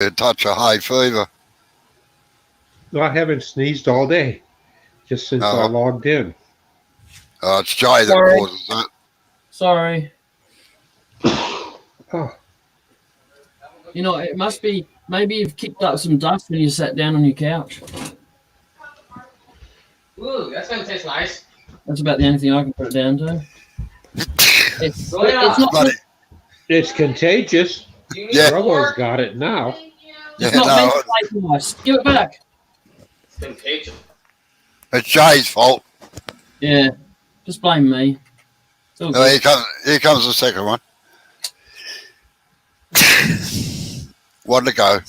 a touch of hay fever. No, I haven't sneezed all day, just since I No, logged in. it's Jay that Sorry. causes that. Sorry. Oh, You know, it must be maybe you've kicked up some dust when you sat down on your couch. Ooh, that's gonna taste nice. That's about the only thing I can put it down to. It's not Bloody, it's contagious. Do you need Yeah. Bravo's more? got it now. it's yeah, not no, ventilation nice. Give it back. It's contagious. it's Jay's fault. Yeah. Just blame me. It's all Oh, good. here comes the second one. One to go.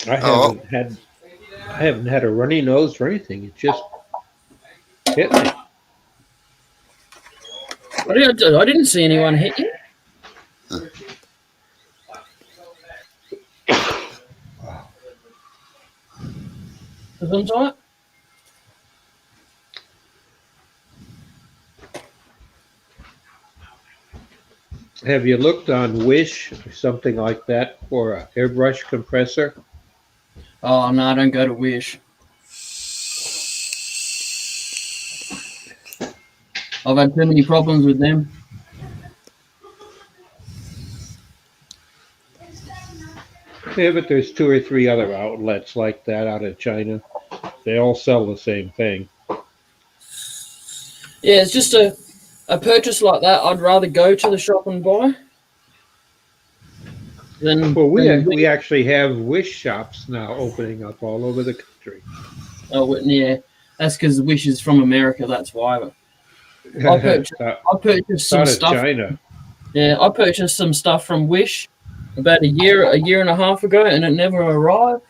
I Oh. haven't had a runny nose or anything. It just hit me. I didn't see anyone hit you. Was on tight? Have you looked on Wish or something like that for a airbrush compressor? Oh no, I don't go to Wish. I've had too many problems with them. Yeah, but there's two or three other outlets like that out of China. They all sell the same thing. Yeah, it's just a purchase like that. I'd rather go to the shop and buy than. Well, than we actually have Wish shops now opening up all over the country. Oh yeah, that's because Wish is from America. That's why. But I purchased some out of stuff. China. Yeah, I purchased some stuff from Wish about a year and a half ago, and it never arrived.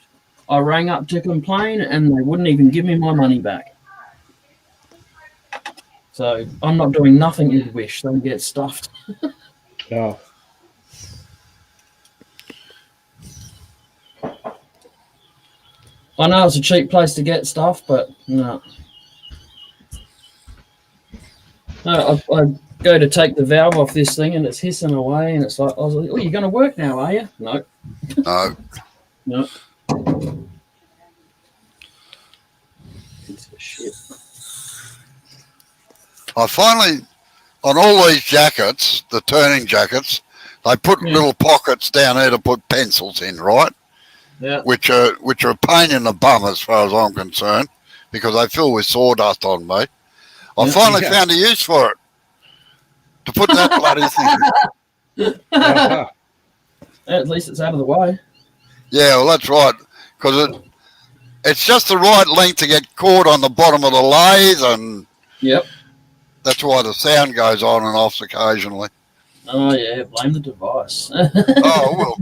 I rang up to complain, and they wouldn't even give me my money back. So I'm not doing nothing with Wish. They get stuffed. Oh, I know it's a cheap place to get stuff, but no. No, I go to take the valve off this thing, and it's hissing away, and it's like, I was like, "Oh, you're going to work now, are you?" No, No, no. Piece of shit. I finally, on all these jackets, the turning jackets, they put Yeah. little pockets down there to put pencils in, right? Yeah. Which are a pain in the bum as far as I'm concerned, because they fill with sawdust on me. I Yeah. finally Yeah. found a use for it. To put that bloody thing. uh-huh. At least it's out of the way. Yeah, well, that's right, because it's just the right length to get caught on the bottom of the lathe, and Yep. that's why the sound goes on and off occasionally. Oh yeah, blame the device. Oh, well.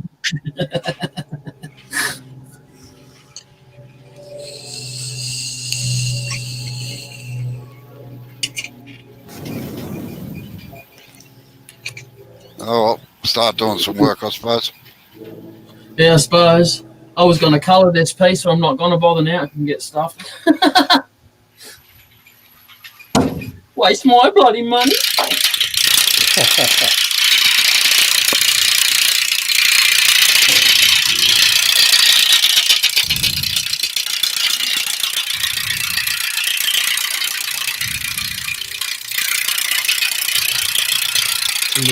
Oh, well, start doing some work, I suppose. Yeah, I suppose. I was going to colour this piece, so I'm not going to bother now. I can get stuffed. Waste my bloody money.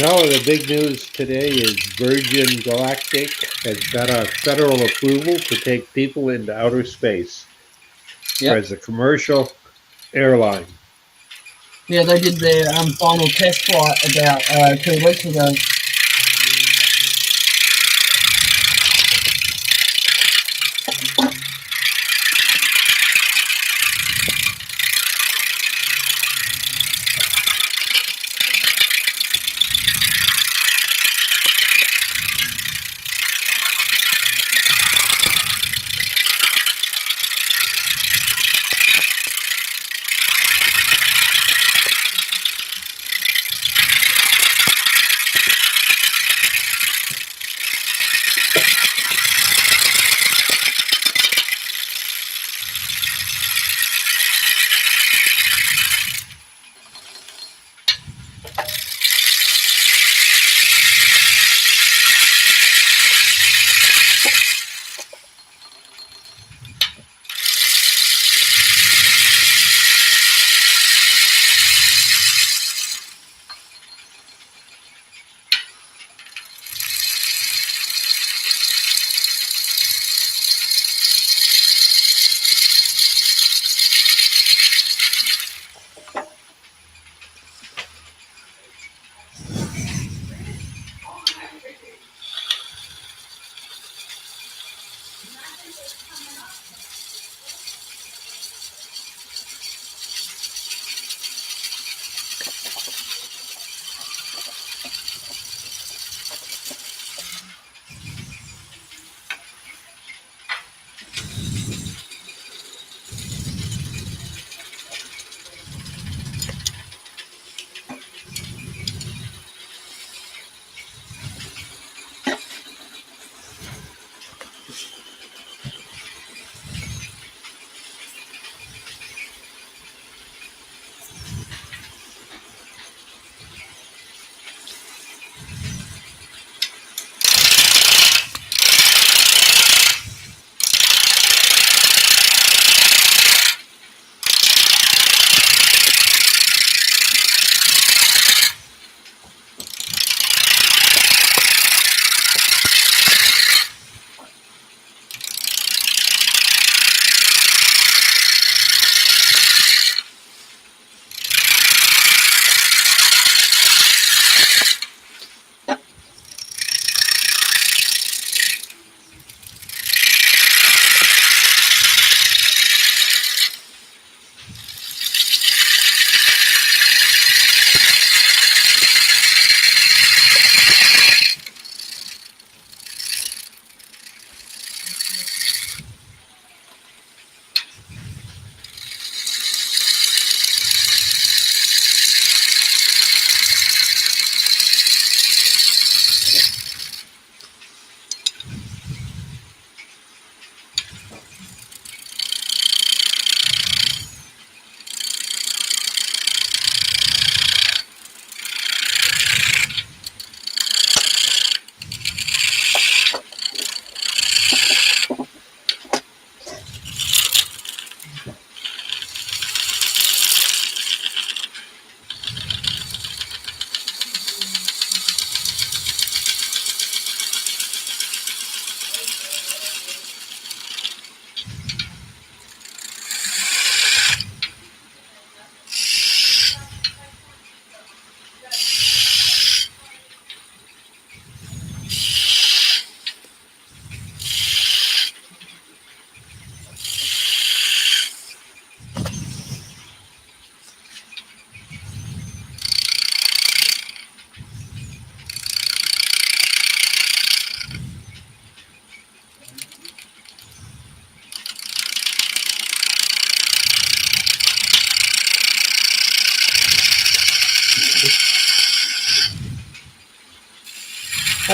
No, the big news today is Virgin Galactic has got a federal approval to take people into outer space Yep. as a commercial airline. Yeah, they did their final test flight about 2 weeks ago.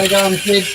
How you going, kid?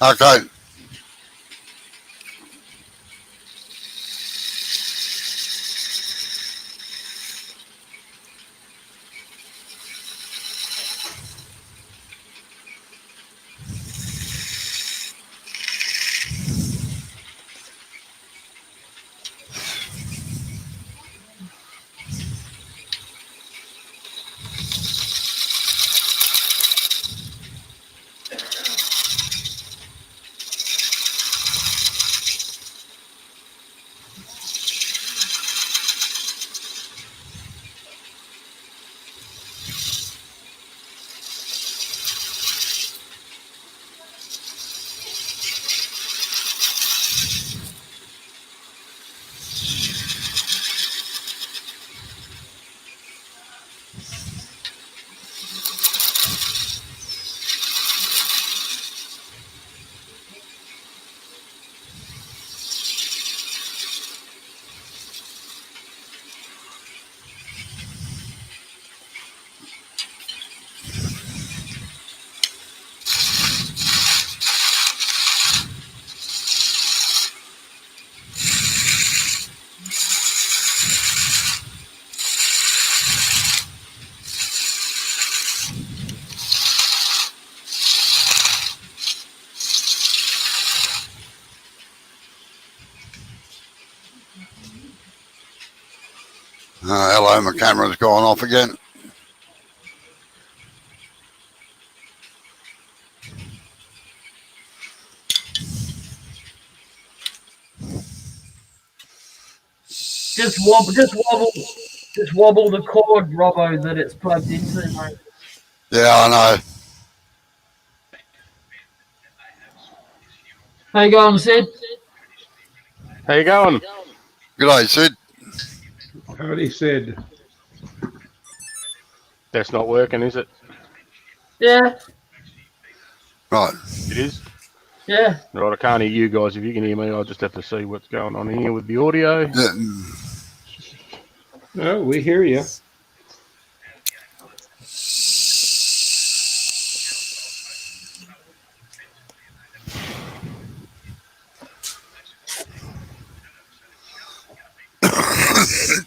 Okay. Hello, my camera's gone off again. Just wobble the cord, Robbo, that it's plugged into, mate. Yeah, I know. How you going, Sid? How you going? G'day, Sid. Howdy, Sid. That's not working, is it? Yeah, Right. It is? yeah. Right, I can't hear you guys. If you can hear me, I'll just have to see what's going on here with the audio. Yeah. Oh, we hear you.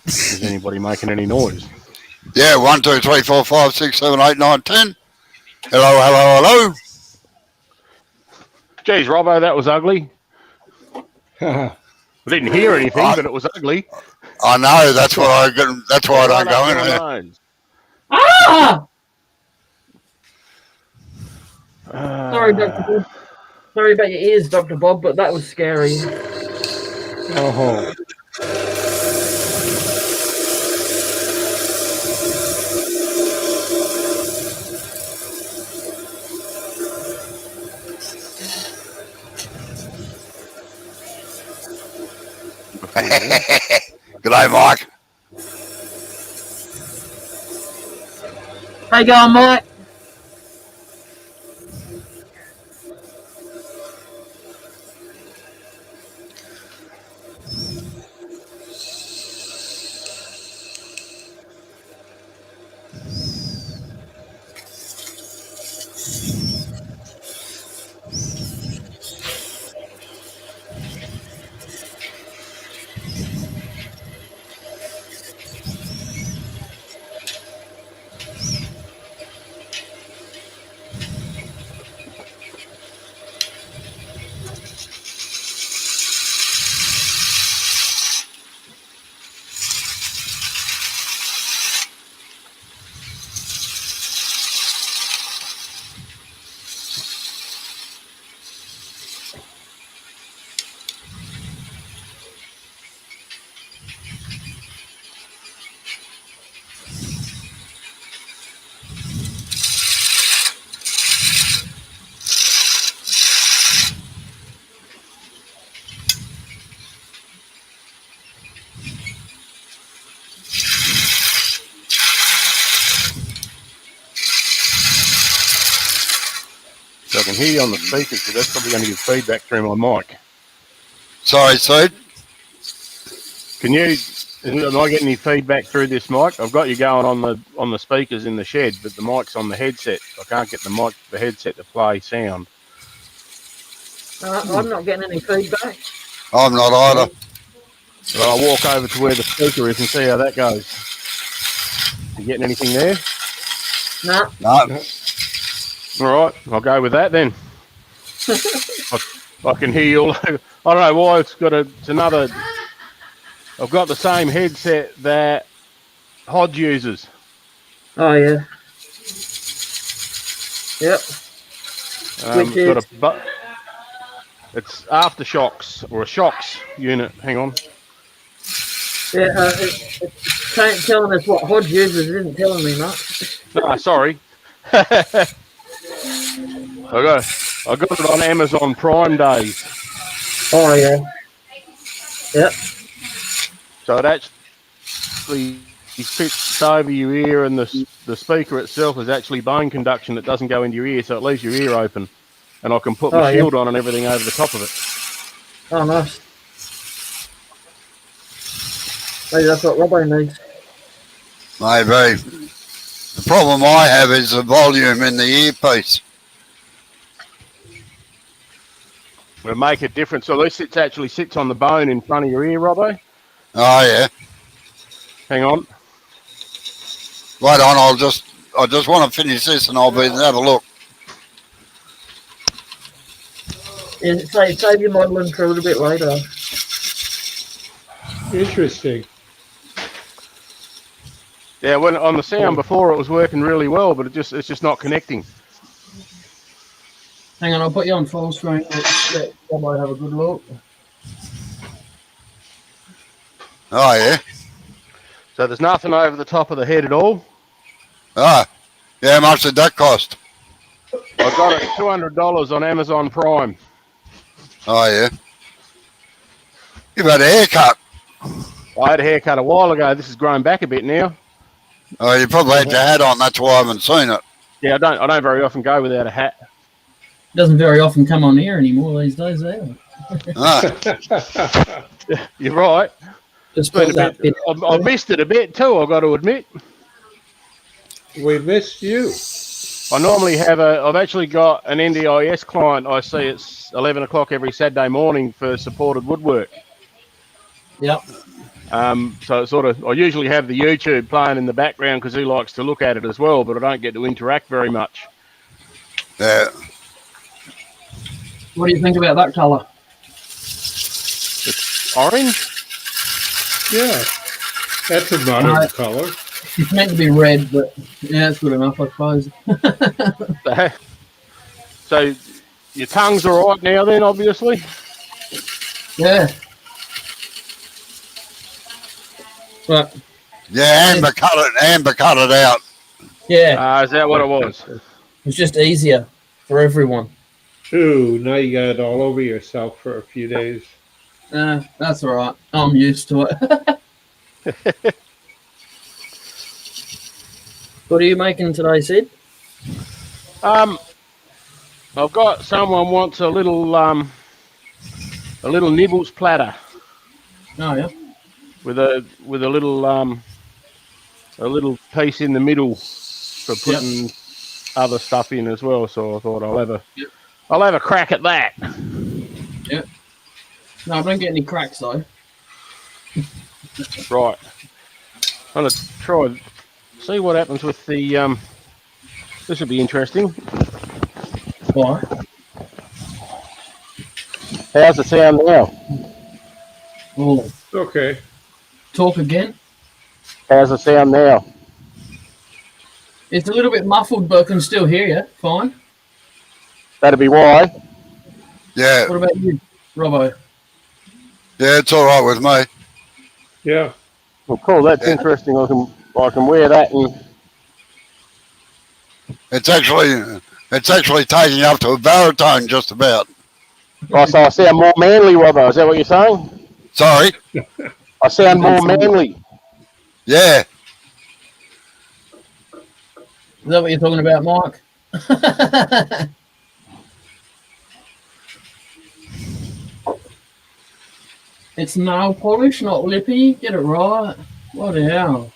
Is anybody making any noise? Yeah, 1, 2, 3, 4, 5, 6, 7, 8, 9, 10. Hello, hello, hello. Geez, Robbo, that was ugly. Haha. I didn't hear anything, but it was ugly. I know, that's why I don't Right go up in your there. nose. Ah! Sorry, Dr. Bob. Sorry about your ears, Dr. Bob, but that was scary. Oh, G'day, Mike. How you going, Mike? So I can hear you on the speakers, so that's probably going to give feedback through my mic. Sorry, Sid. Am I getting any feedback through this mic? I've got you going on the speakers in the shed, but the mic's on the headset. I can't get the headset to play sound. I'm not getting any feedback. I'm not either. So I'll walk over to where the speaker is and see how that goes. You getting anything there? Nah. No. All right, I'll go with that then. I can hear you all. I don't know why it's another. I've got the same headset that Hodge uses. Oh, yeah. Yep. It's Aftershocks or a Shocks unit. Hang on. Yeah, it's telling us what Hodge uses isn't telling me much. No, sorry. I got it on Amazon Prime Days. Oh, yeah. Yep. So it actually fits over your ear, and the speaker itself is actually bone conduction that doesn't go into your ear, so it leaves your ear open. And I can put my shield on and everything over the top of it. Oh, nice. Maybe that's what Robbo needs. Maybe. The problem I have is the volume in the earpiece. It'll make a difference. So at least it actually sits on the bone in front of your ear, Robbo. Oh, yeah. Hang on. Wait on, I just want to finish this and I'll be and have a look. Yeah, save your modelling for a little bit later. interesting. Yeah, when on the sound before it was working really well, but it's just not connecting. Hang on, I'll put you on full screen. Let Robbo have a good look. Oh, yeah. So there's nothing over the top of the head at all. Ah, yeah, how much did that cost? I got it $200 on Amazon Prime. Oh, yeah. You've had a haircut. I had a haircut a while ago. This has grown back a bit now. Oh, you probably had your hat on. That's why I haven't seen it. Yeah, I don't very often go without a hat. Doesn't very often come on air anymore these days, either. Ah, You're right. Just Been put a that bit, bit. I've missed it a bit too, I've got to admit. We missed you. I normally I've actually got an NDIS client I see at 11 o'clock every Saturday morning for supported woodwork. Yep. So it's sort of, I usually have the YouTube playing in the background because he likes to look at it as well, but I don't get to interact very much. yeah. What do you think about that colour? It's orange. Yeah. That's a modern Right. color. It's meant to be red, but yeah, it's good enough, I suppose. So your tongue's all right now then, obviously? Yeah. Right. Yeah, Amber cut it out. Yeah. Is that what it was? It's just easier for everyone. Ooh, now you got it all over yourself for a few days. That's all right. I'm used to it. What are you making today, Sid? I've got someone wants a little nibbles platter Oh, yeah. with a little piece in the middle for putting other stuff in as well. So I thought I'll have a crack at that. No, I don't get any cracks, though. Right. I'm gonna try see what happens with the this will be interesting. Why? How's it sound now? Oh, Okay. talk again. How's it sound now? It's a little bit muffled, but I can still hear you. Fine. That'd be why. Yeah, What about you, Robbo? yeah, it's all right with me. Yeah. Well, cool. That's interesting. I can wear that and It's actually taking up to a baritone just about. so I sound more manly, Robbo. Is that what you're saying? Sorry. I sound more manly. Yeah, Is that what you're talking about, Mike? It's nail polish, not lippy. Get it right. What the hell?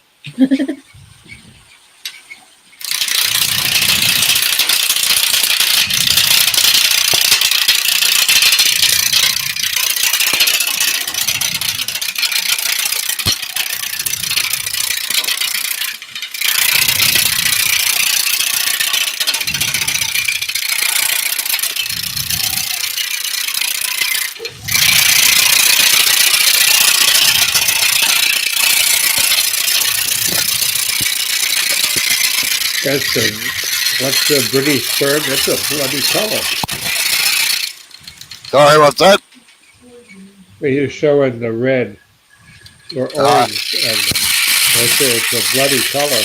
What's the British bird? That's a bloody color. sorry, what's that? Well, you're showing the red or orange. And it's a bloody color.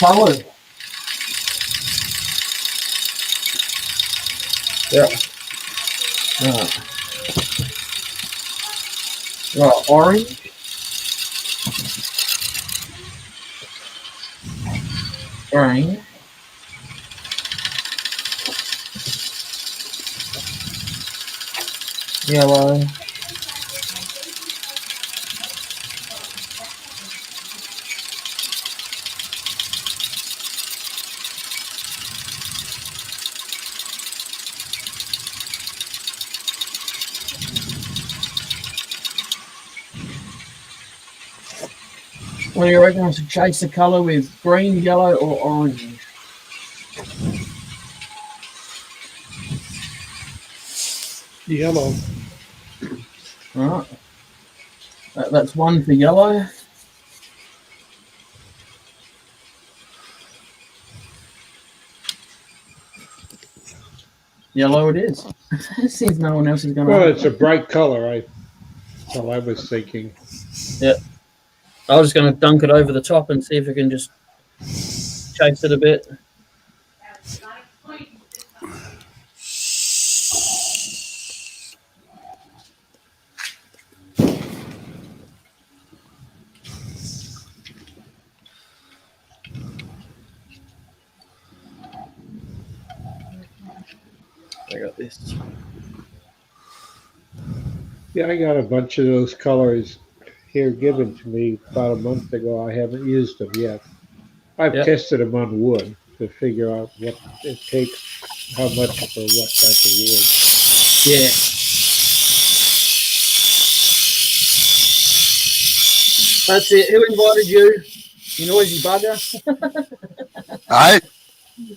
color. Yeah. Right, orange. Green. Yellow. What do you reckon? I should chase the colour with green, yellow, or orange? Yellow. Right. That's one for yellow. Yellow it is. Seems no one else is going to. Well, it's a bright color. I was thinking. I was going to dunk it over the top and see if I can just chase it a bit. I got this. Yeah, I got a bunch of those colors here given to me about a month ago. I haven't used them yet. I've Yep. tested them on wood to figure out what it takes, how much for what type of wood. Yeah. That's it. Who invited you? You noisy bugger. Hey,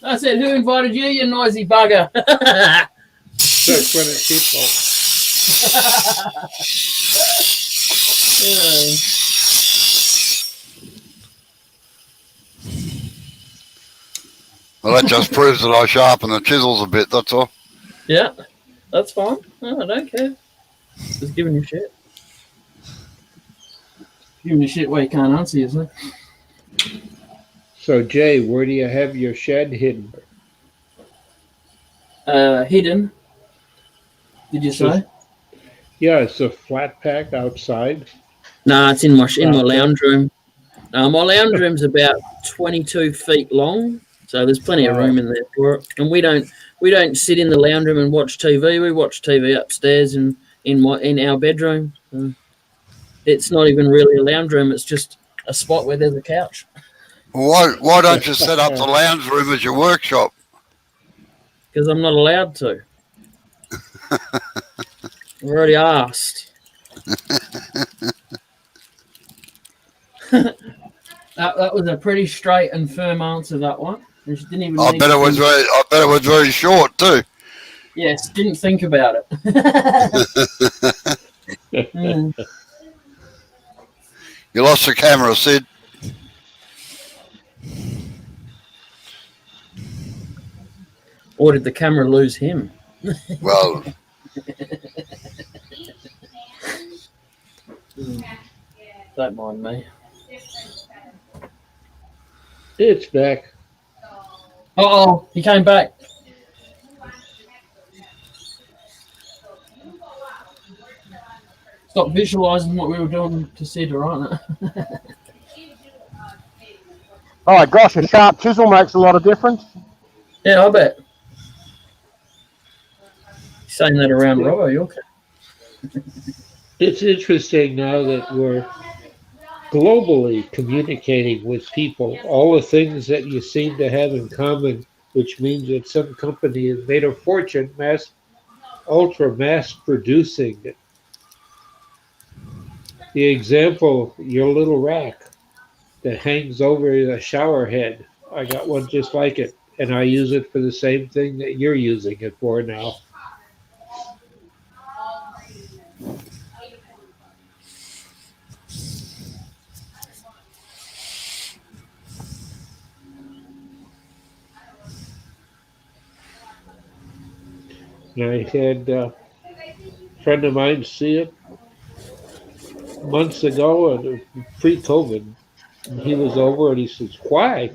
I said, who invited you, you noisy bugger? That's when it's people. well, that just proves that I sharpen the chisels a bit. That's all. Yeah, that's fine. No, I don't care. Just giving you shit. Giving you shit where you can't answer, isn't it? So, Jay, where do you have your shed hidden? Hidden. Did you say? Yeah, it's a flat pack outside. Nah, it's in my lounge room. My lounge room's about 22 feet long, so there's plenty of room in there for it. And we don't sit in the lounge room and watch TV. We watch TV upstairs in our bedroom. It's not even really a lounge room. It's just a spot where there's a couch. Why don't you set up the lounge room as your workshop? Because I'm not allowed to. I've already asked. That was a pretty straight and firm answer, that one. And she didn't even I need bet to it was think- very. I bet it was very short too. Yes, didn't think about it. Mm. You lost the camera, Sid. Or did the camera lose him? Well, Don't mind me. It's back. Uh-oh, he came back. Stop visualising what we were doing to Sid, right? Oh gosh, a sharp chisel makes a lot of difference. Yeah, I bet. Saying that around Robbo, you're okay. It's interesting now that we're globally communicating with people, all the things that you seem to have in common, which means that some company has made a fortune ultra mass producing it. The example, your little rack that hangs over the shower head. I got one just like it, and I use it for the same thing that you're using it for now. And I had a friend of mine see it months ago, and pre-COVID. And he was over, and he says, "Why?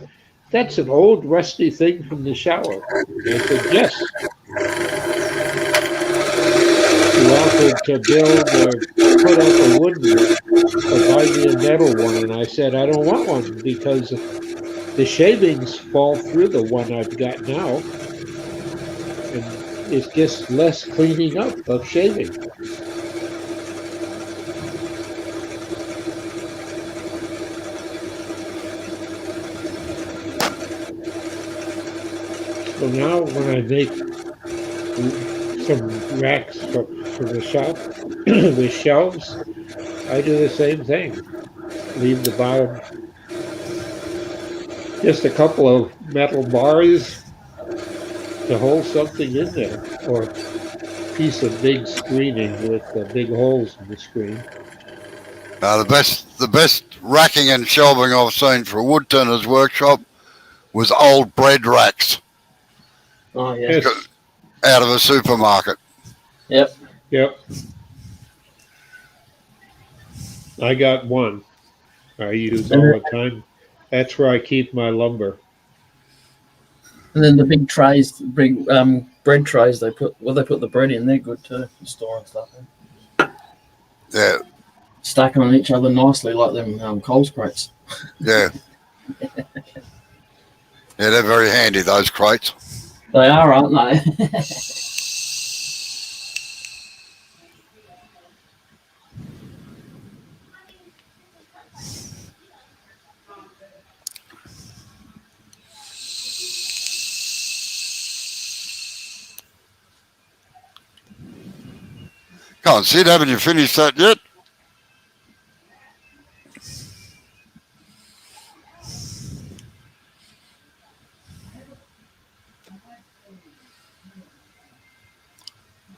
that's an old rusty thing from the shower. And I said, yes. He offered to build or put up a wooden one or buy me a metal one. And I said, I don't want one because the shavings fall through the one I've got now. And it's just less cleaning up of shaving. So now when I make some racks for the shop with shelves, I do the same thing. Leave the bottom just a couple of metal bars to hold something in there, or a piece of big screening with big holes in the screen. The best racking and shelving I've seen for a woodturner's workshop was old bread racks Oh yeah. Yes. out of a supermarket. Yep. Yep. I got one I use all the time. That's where I keep my lumber. And then the big trays, big bread trays, they put the bread in. They're good too for storing stuff in. Yeah, Stack them on each other nicely like them Coles crates. yeah. Yeah, they're very handy, those crates. They are, aren't they? Come on, Sid, haven't you finished that yet?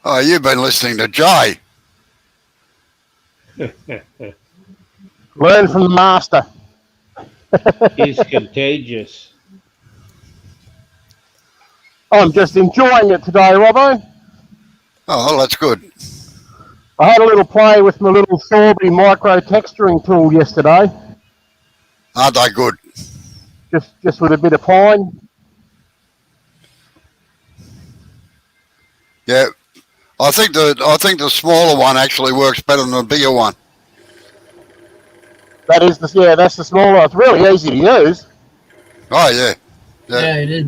Oh, you've been listening to Jay. Learn from the master. He's contagious. I'm just enjoying it today, Robbo. Oh, well, that's good. I had a little play with my little Sorby micro texturing tool yesterday, Aren't they good? just with a bit of pine. Yeah. I think the smaller one actually works better than the bigger one. That's the smaller. It's really easy to use. Oh, yeah. Yeah, it is.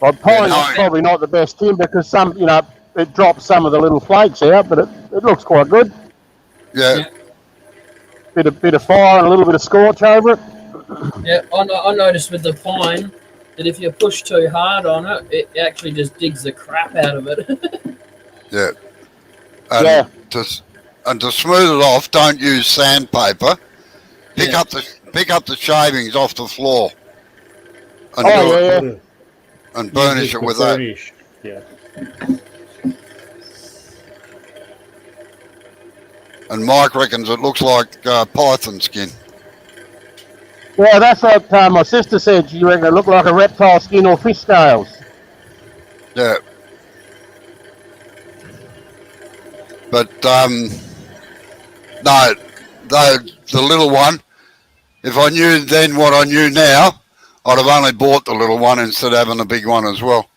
Well, pine no. is probably not the best timber because it drops some of the little flakes out, but it looks quite good. Yeah. Bit of fire and a little bit of scorch over it. Yeah, I noticed with the pine that if you push too hard on it, it actually just digs the crap out of it. Yeah. And Yeah. to smooth it off, don't use sandpaper. Pick up the shavings off the floor and Oh, yeah. and burnish it with that. Burnish. Yeah. And Mike reckons it looks like python skin. Yeah, that's what my sister said. She reckon it looked like a reptile skin or fish scales. Yeah. But no, the little one. If I knew then what I knew now, I'd have only bought the little one instead of having the big one as well.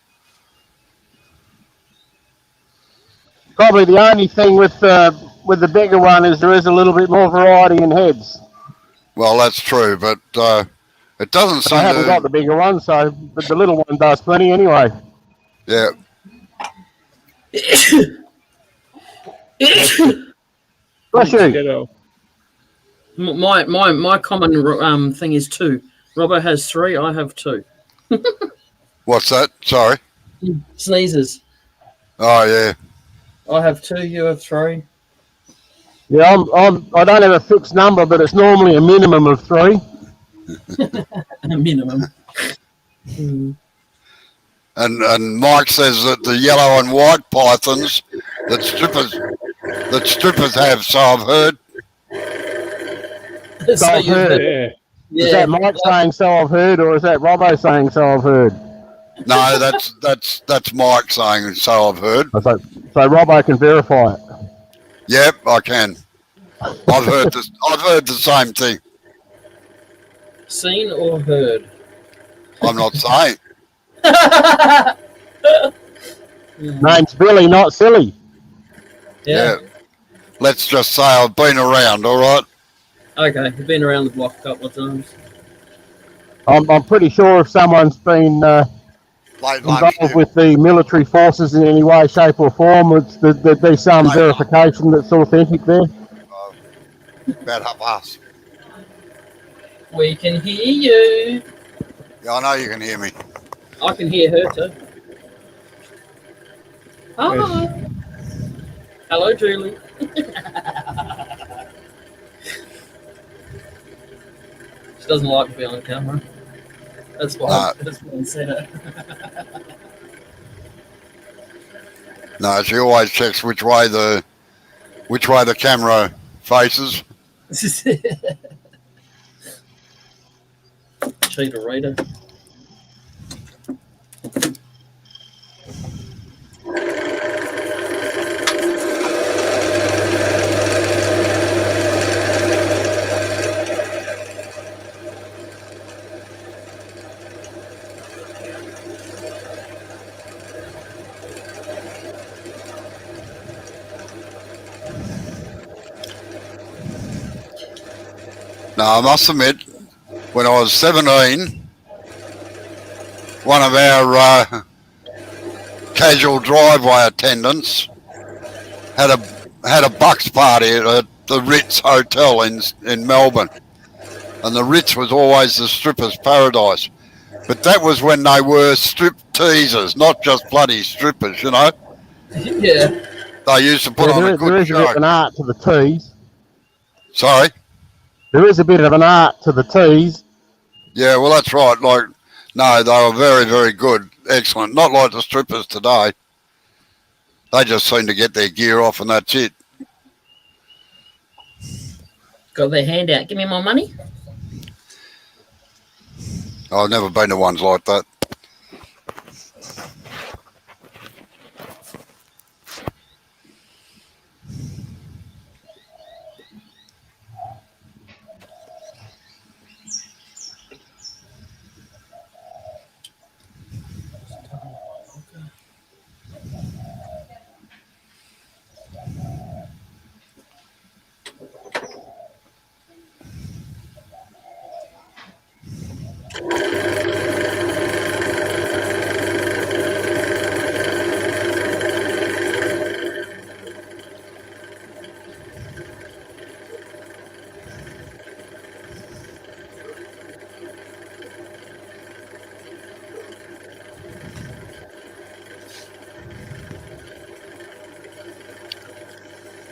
Probably the only thing with the bigger one is there is a little bit more variety in heads. Well, that's true, but it doesn't seem I haven't got the bigger one, but the little one does plenty anyway. Yeah. Bless you. Ditto. My common thing is 2. Robbo has 3. I have 2. What's that? Sorry. Sneezes. Oh, yeah. I have 2. You have 3. Yeah, I don't have a fixed number, but it's normally a minimum of 3. Minimum. And Mike says that the yellow and white pythons that strippers have, so I've heard. So I've heard. Yeah. Yeah. Is that Mike saying so I've heard, or is that Robbo saying so I've heard? No, that's Mike saying so I've heard. So Robbo can verify it. Yep, I can. I've heard the same thing. Seen or heard? I'm not saying. Name's Billy, not silly. Yeah. Let's just say I've been around, all right? Okay, you've been around the block a couple of times. I'm pretty sure if someone's been Late lunch. involved with the military forces in any way, shape, or form, there'd be some Right. verification that's authentic there. About half past. We can hear you. Yeah, I know you can hear me. I can hear her too. Hi. Hello, Julie. She doesn't like to be on camera. That's why. That's why I said it. No, she always checks which way the camera faces. Cheater reader. Now, I must admit, when I was 17, one of our casual driveway attendants had a bucks party at the Ritz Hotel in Melbourne, and the Ritz was always the strippers' paradise. But that was when they were strip teasers, not just bloody strippers, you know. Yeah. They used to put on a There good is a bit of show. an art to the tease. Sorry. There is a bit of an art to the tease. Yeah, well, that's right. Like, no, they were very, very good. Excellent. Not like the strippers today. They just seem to get their gear off and that's it. Got their hand out. Give me my money. I've never been to ones like that.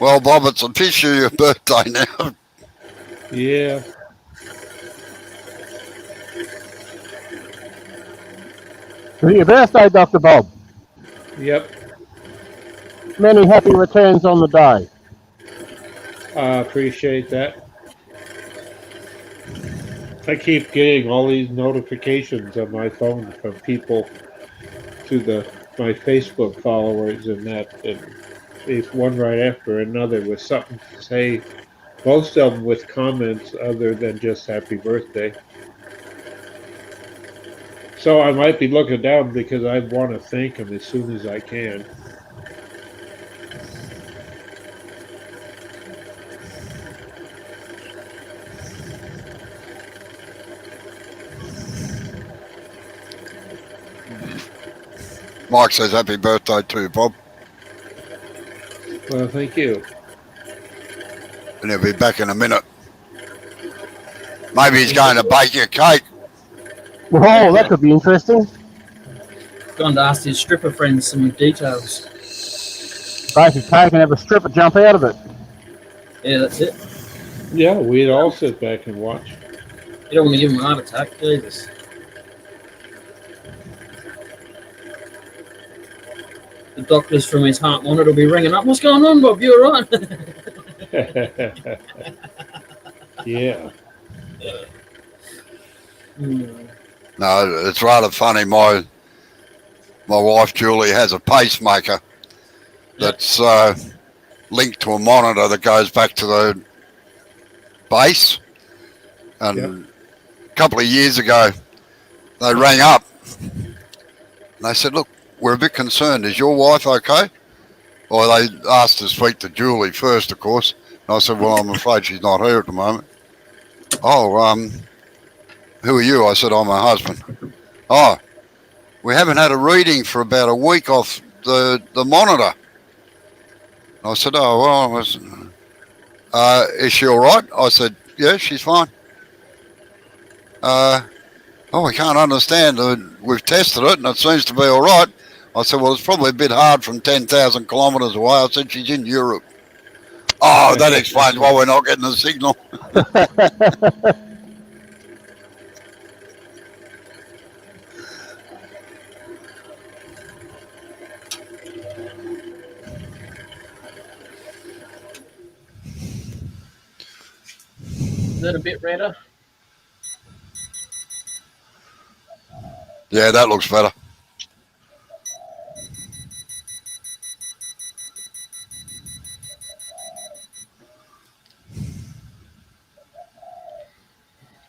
Well, Bob, it's officially your birthday now. Yeah. It's your birthday, Dr. Bob. Yep. Many happy returns on the day. I appreciate that. I keep getting all these notifications on my phone from people to my Facebook followers and that, and it's one right after another with something to say. Most of them with comments other than just happy birthday. So I might be looking down because I want to thank them as soon as I can. Mike says happy birthday too, Bob. Well, thank you. And he'll be back in a minute. Maybe he's going to bake you a cake. Oh, that could be interesting. Gone to ask his stripper friends some details. Bake a cake and have a stripper jump out of it. Yeah, that's it. Yeah, we'd all sit back and watch. You don't want to give him a heart attack, Jesus. The doctors from his heart monitor will be ringing up. What's going on, Bob? You all right? Yeah. No, it's rather funny. My wife Julie has a pacemaker that's linked to a monitor that goes back to the base. And a couple of years ago, they rang up and they said, look, we're a bit concerned. Is your wife okay? Well, they asked to speak to Julie first, of course. And I said, well, I'm afraid she's not here at the moment. Oh, who are you? I said, I'm her husband. Oh, we haven't had a reading for about a week off the monitor. I said, oh, well, is she all right? I said, yeah, she's fine. We can't understand. We've tested it and it seems to be all right. I said, well, it's probably a bit hard from 10,000 kilometres away. I said, she's in Europe. Oh, that explains why we're not getting a signal. Is that a bit redder? Yeah, that looks better.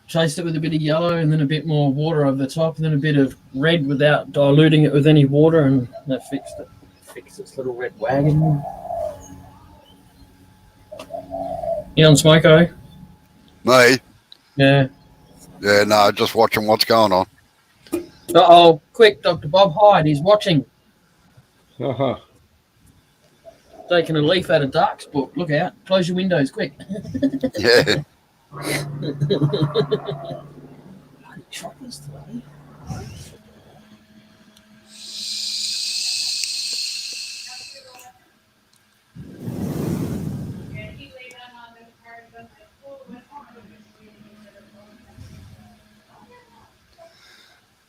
Chased it with a bit of yellow and then a bit more water over the top and then a bit of red without diluting it with any water, and that fixed it. Fixed its little red wagon. You on Smoko? Me? Yeah. Yeah, no, just watching what's going on. Uh-oh. Quick, Dr. Bob Hyde, he's watching. Uh-huh. Taking a leaf out of Dark's book. Look out. Close your windows, quick. Yeah. Choppers today.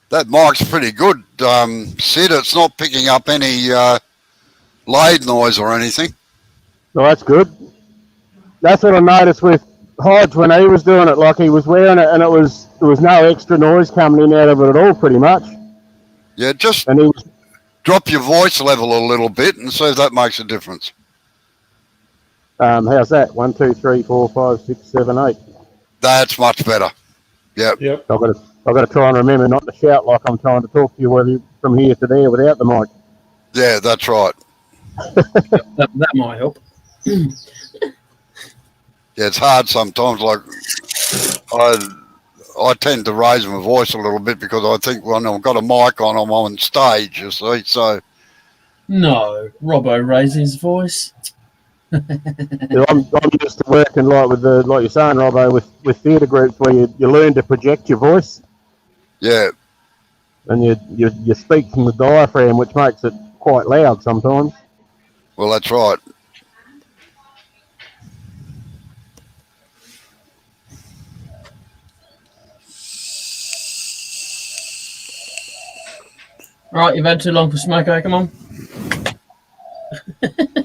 That mic's pretty good, Sid. It's not picking up any lathe noise or anything. Well, that's good. That's what I noticed with Hodge when he was doing it. Like, he was wearing it and there was no extra noise coming in out of it at all, pretty much. Yeah, just And he was, drop your voice level a little bit and see if that makes a difference. how's that? 1, 2, 3, 4, 5, 6, 7, 8. That's much better. Yep. Yep. I've got to try and remember not to shout like I'm trying to talk to you, whether from here to there without the mic. Yeah, that's right. That might help. Yeah, it's hard sometimes. Like, I tend to raise my voice a little bit because I think when I've got a mic on, I'm on stage, you see. So, No, Robbo raised his voice. I'm used to working like you're saying, Robbo, with theatre groups where you learn to project your voice yeah. and you speak from the diaphragm, which makes it quite loud sometimes. Well, that's right. Right, you've had too long for Smoko, come on.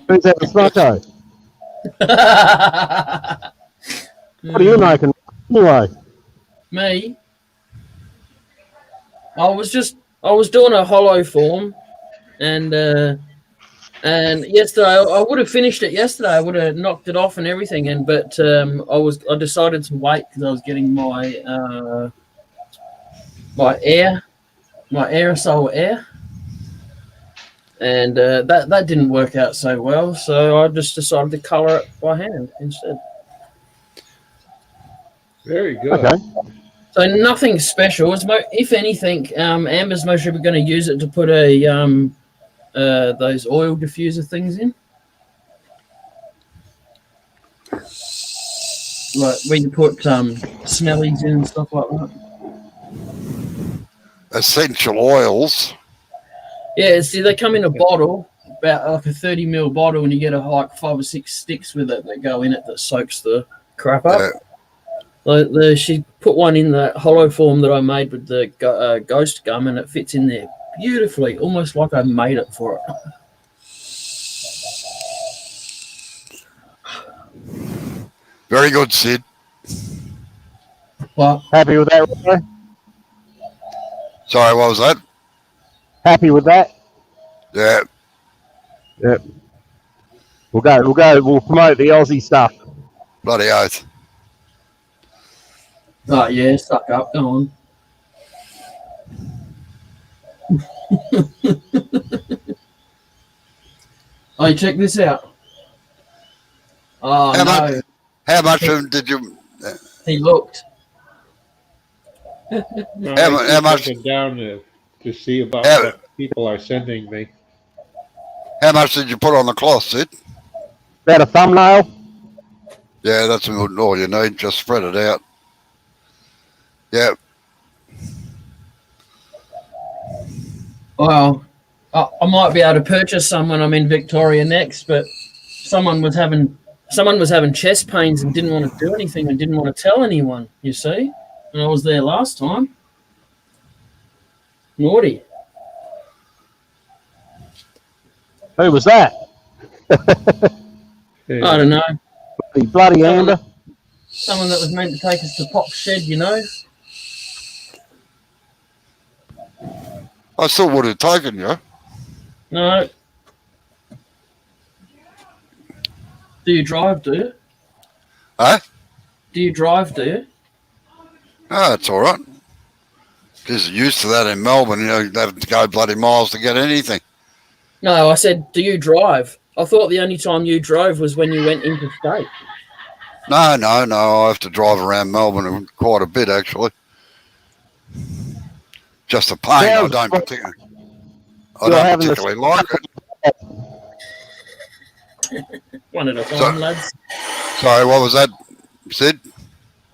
Who's having Smoko? What are you making anyway? Me? I was doing a hollow form, and yesterday I would have finished it yesterday. I would have knocked it off and everything, but I decided to wait because I was getting my aerosol air, and that didn't work out so well. So I just decided to colour it by hand instead. Very good. Okay. So nothing special. If anything, Amber's mostly going to use it to put those oil diffuser things in, like where you put smellies in and stuff like that. Essential oils. Yeah, see, they come in a bottle, about like a 30 ml bottle, and you get like 5 or 6 sticks with it that go in it that soaks the crap up. She put one in the hollow form that I made with the ghost gum, and it fits in there beautifully, almost like I made it for it. Very good, Sid. Well, Happy with that, Robbo? Sorry, what was that? Happy with that? Yeah. Yep. We'll promote the Aussie stuff. Bloody oath. Right, yeah, suck up. Go on. Oh, you check this out. Oh, How much? no. How much of them did you? He looked. No, How, I how keep much? looking down to see about How, what people are sending me. how much did you put on the cloth, Sid? That a thumbnail? Yeah, that's all you need. Just spread it out. Yeah. Well, I might be able to purchase some when I'm in Victoria next, but someone was having chest pains and didn't want to do anything and didn't want to tell anyone, you see? And I was there last time. Naughty. Who was that? Yeah. I don't know. The bloody Someone, Amber. someone that was meant to take us to Pop's shed, you know? I still would have taken you. No. Do you drive, do you? Huh? Do you drive, do you? Oh, it's all right. Just used to that in Melbourne. You know, you have to go bloody miles to get anything. No, I said, do you drive? I thought the only time you drove was when you went interstate. No. I have to drive around Melbourne quite a bit, actually. Just a pain. Yeah, I don't You're don't having the- particularly like it. One at a time, So- lads. Sorry, what was that, Sid?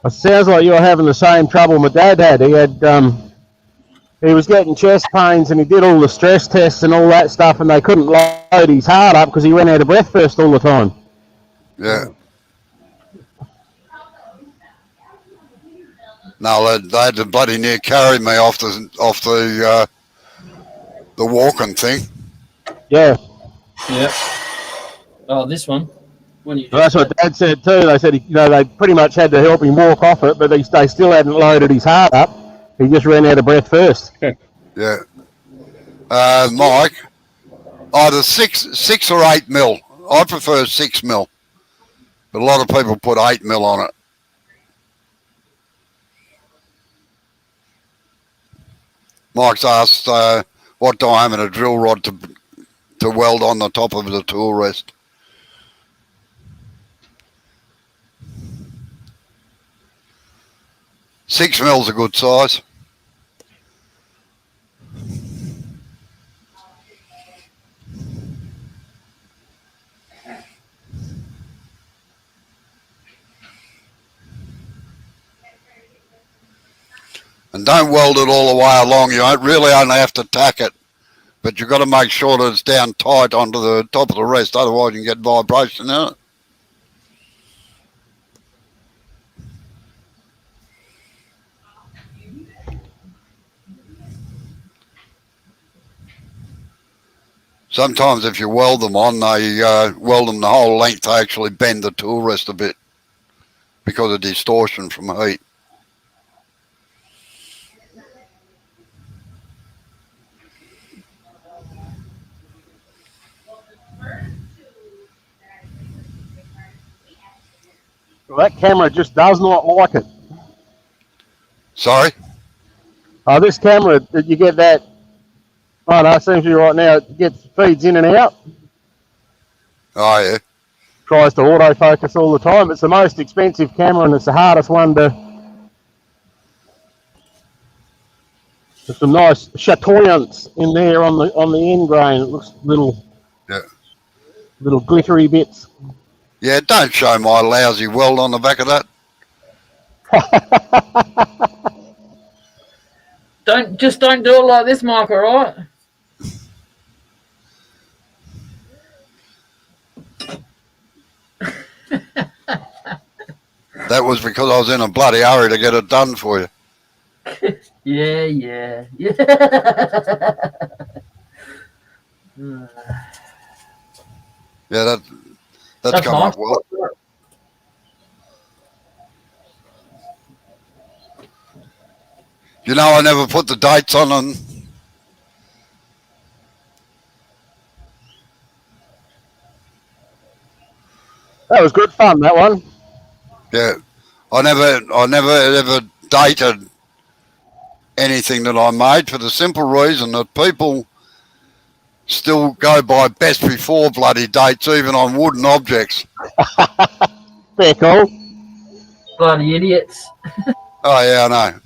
It sounds like you're having the same trouble my dad had. He was getting chest pains and he did all the stress tests and all that stuff and they couldn't load his heart up because he ran out of breath first all the time. Yeah. No, they had to bloody near carry me off the walking thing. Yeah, Yep. Oh, this one. When you well, that's what Dad said too. They said they pretty much had to help him walk off it, but they still hadn't loaded his heart up. He just ran out of breath first. Yeah. Mike, either 6 or 8 mil. I prefer 6 mil, but a lot of people put 8 mil on it. Mike's asked what diameter a drill rod to weld on the top of the tool rest. Six mil's a good size. And don't weld it all the way along. You don't really only have to tack it, but you've got to make sure that it's down tight onto the top of the rest. Otherwise, you can get vibration in it. Sometimes if you weld them on, they weld them the whole length. They actually bend the tool rest a bit because of distortion from heat. Well, that camera just does not like it. Sorry? This camera, you get that. Oh no, it seems to be right now. It feeds in and out. Oh, yeah. Tries to autofocus all the time. It's the most expensive camera and it's the hardest one to. There's some nice chatoyance in there on the end grain. It looks little glittery bits. Yeah, don't show my lousy weld on the back of that. Don't do it like this, Mike, all right? That was because I was in a bloody hurry to get it done for you. Yeah. Yeah, that's come nice. up well. You know, I never put the dates on them. That was good fun, that one. Yeah, I never ever dated anything that I made for the simple reason that people still go by best before bloody dates, even on wooden objects. Fair call. Bloody idiots. Oh, yeah, I know.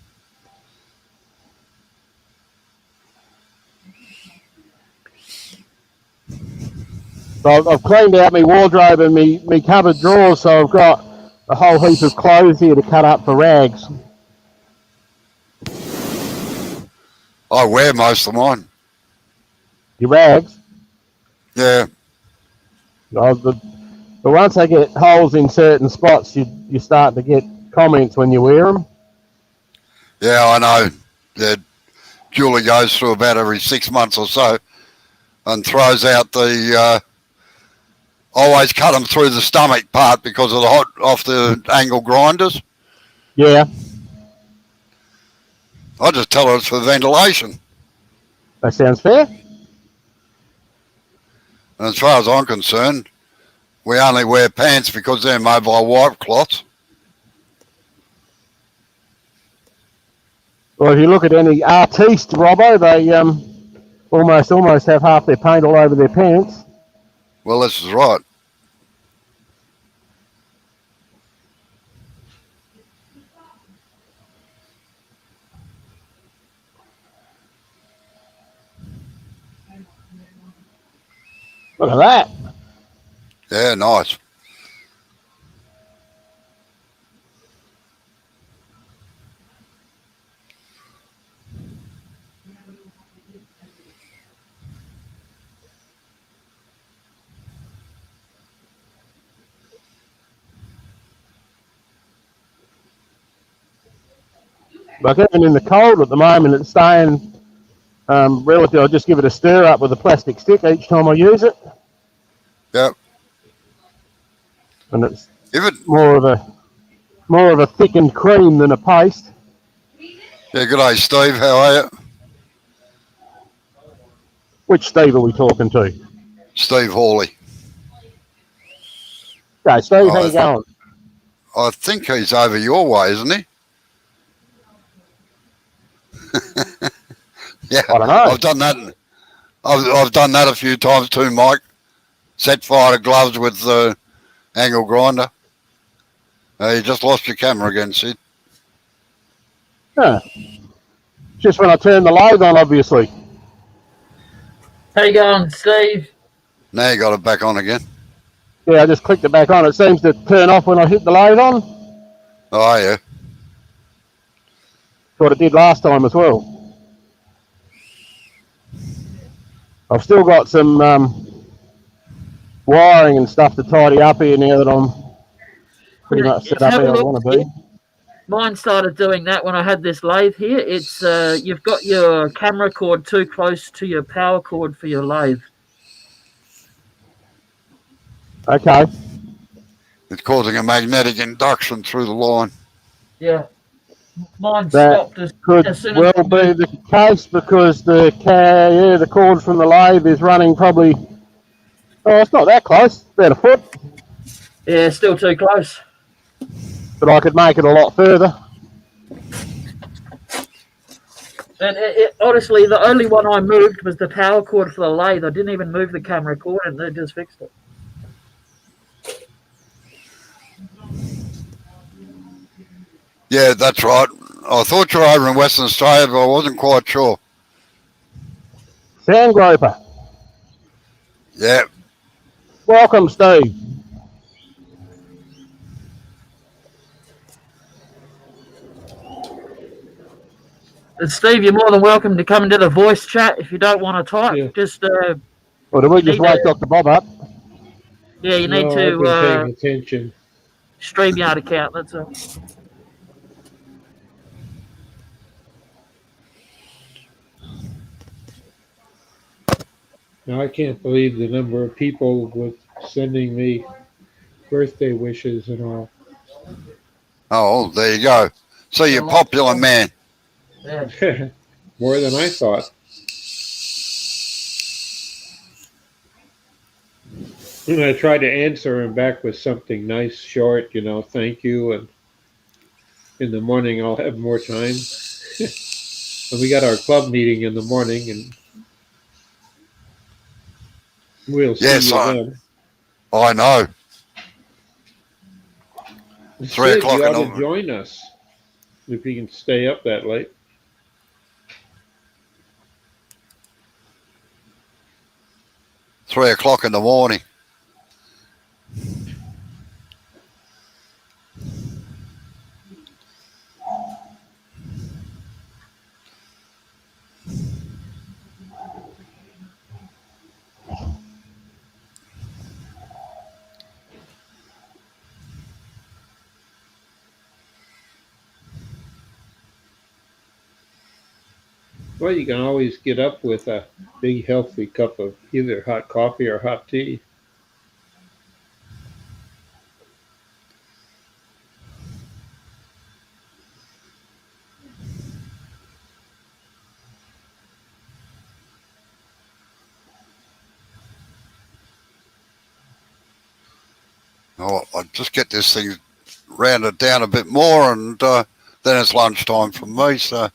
So I've cleaned out my wardrobe and me cupboard drawers, so I've got a whole heap of clothes here to cut up for rags. I wear most of mine. Your rags? Yeah. But once they get holes in certain spots, you start to get comments when you wear them. Yeah, I know. Yeah, Julie goes through about every 6 months or so and throws out the... always cut them through the stomach part because of the hot off the angle grinders. Yeah, I just tell her it's for ventilation. that sounds fair. And as far as I'm concerned, we only wear pants because they're mobile wipe cloths. Well, if you look at any artiste, Robbo, they almost have half their paint all over their pants. Well, this is right. Look at that. Yeah, nice. Like even in the cold at the moment, it's staying relative. I'll just give it a stir up with a plastic stick each time I use it. Yep. And it's If it, more of a thickened cream than a paste. yeah, good day, Steve. How are you? Which Steve are we talking to? Steve Hawley. Okay, Steve, Oh, how you going? I think he's over your way, isn't he? Yeah, I don't know. I've done that. I've done that a few times too, Mike. Set fire to gloves with the angle grinder. You just lost your camera again, Sid. Huh. Just when I turn the lathe on, obviously. How you going, Steve? Now you got it back on again. Yeah, I just clicked it back on. It seems to turn off when I hit the lathe on. Oh, yeah. What it did last time as well. I've still got some wiring and stuff to tidy up here now that I'm pretty much set up Have how a I look. want to be. Mine started doing that when I had this lathe here. It's you've got your camera cord too close to your power cord for your lathe. Okay. It's causing a magnetic induction through the line. Yeah. Mine That stopped as could soon well as be the case because the cord from the lathe is running probably. Oh, it's not that close. About a foot, yeah, still too close. but I could make it a lot further. And honestly, the only one I moved was the power cord for the lathe. I didn't even move the camera cord, and they just fixed it. Yeah, that's right. I thought you were over in Western Australia, but I wasn't quite sure. Sand groper. Yeah. Welcome, Steve. And Steve, you're more than welcome to come into the voice chat if you don't want to type. Yeah. Just Or did we You just need wake to- Dr. Bob up? yeah, you need No, I've to been paying attention. StreamYard account. That's all. Now, I can't believe the number of people with sending me birthday wishes and all. Oh, there you go. So you're a popular man. Yeah. More than I thought. And I tried to answer him back with something nice, short, thank you. And in the morning, I'll have more time. And we got our club meeting in the morning, and we'll see Yes, you then. I know. 3 Sid, o'clock you in ought to the join us if you can stay up that late. 3 o'clock in the morning. Well, you can always get up with a big healthy cup of either hot coffee or hot tea. Oh, I'll just get this thing rounded down a bit more, and then it's lunchtime for me. So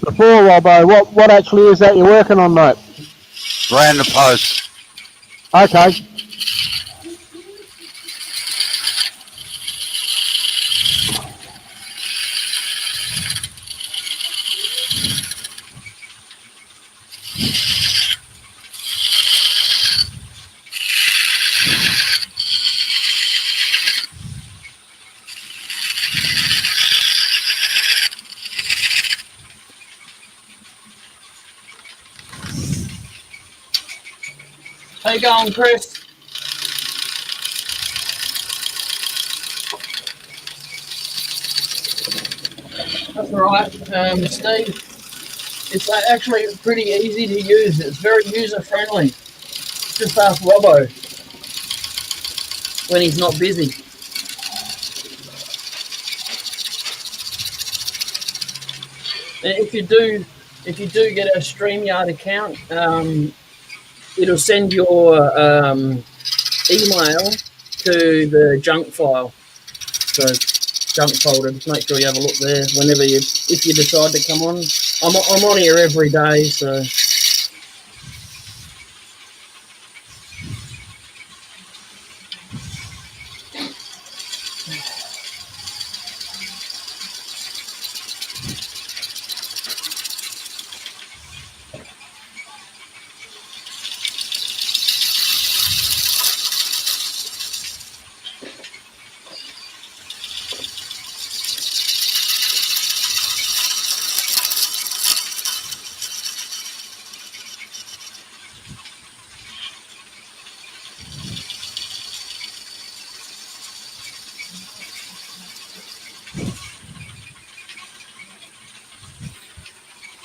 Before, Robbo, what actually is that you're working on, mate? ran the post. Okay. How you going, Chris? That's all right, Steve. It's actually pretty easy to use. It's very user friendly. Just ask Robbo when he's not busy. And if you do get a StreamYard account, it'll send your email to the junk file. So junk folder. Just make sure you have a look there whenever if you decide to come on. I'm on here every day, so.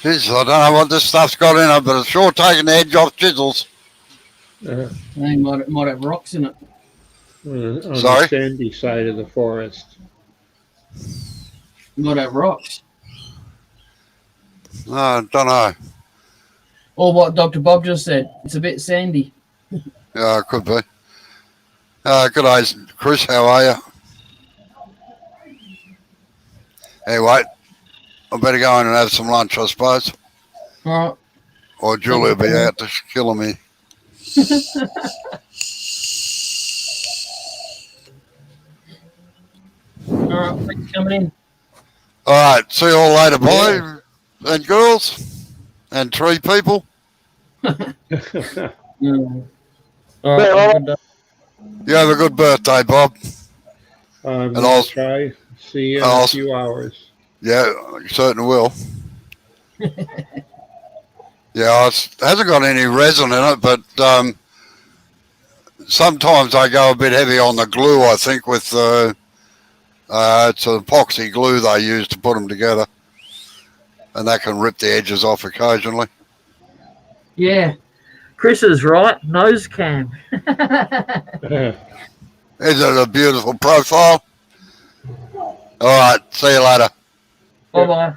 Jeez, I don't know what this stuff's got in it, but it's sure taking the edge off chisels. They might have rocks in it. On Sorry? the sandy side of the forest. Might have rocks. I don't know. Or what Dr. Bob just said. It's a bit sandy. Yeah, it could be. Good day, Chris. How are you? Anyway, I better go in and have some lunch, I suppose. All right. Or Julie will be out to killing me. All right. Thanks for coming in. All right, see you all later, boys and girls and tree people. Mm. All right. Have a good day. You have a good birthday, Bob. I'm And going I'll- to try. See you in a I'll- few hours. Yeah, you certainly will. Yeah, it hasn't got any resin in it, but sometimes I go a bit heavy on the glue, I think, with it's an epoxy glue they use to put them together. And that can rip the edges off occasionally. Yeah. Chris is right. Nose cam. Isn't it a beautiful profile? All right, see you later. Bye-bye.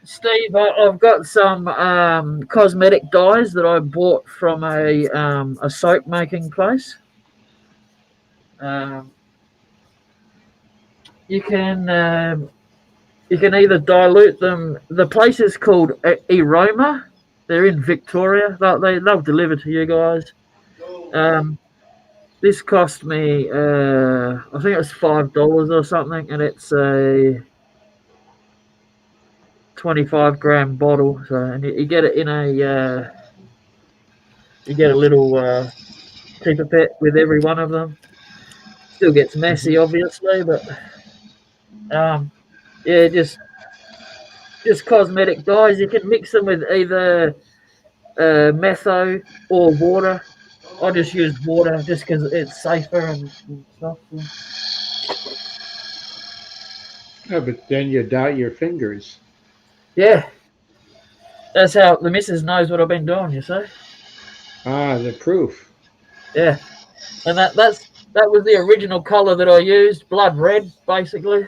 Steve, I've got some cosmetic dyes that I bought from a soap making place. You can either dilute them. The place is called Aroma. They're in Victoria. They'll deliver to you guys. This cost me, I think it was $5 or something, and it's a 25-gram bottle. So, and you get it in you get a little pipette with every one of them. Still gets messy, obviously, but yeah, just cosmetic dyes. You can mix them with either metho or water. I just use water just because it's safer and stuff. Yeah, but then you dye your fingers. Yeah, that's how the missus knows what I've been doing. You see? Ah, the proof. Yeah, and that was the original color that I used, blood red, basically.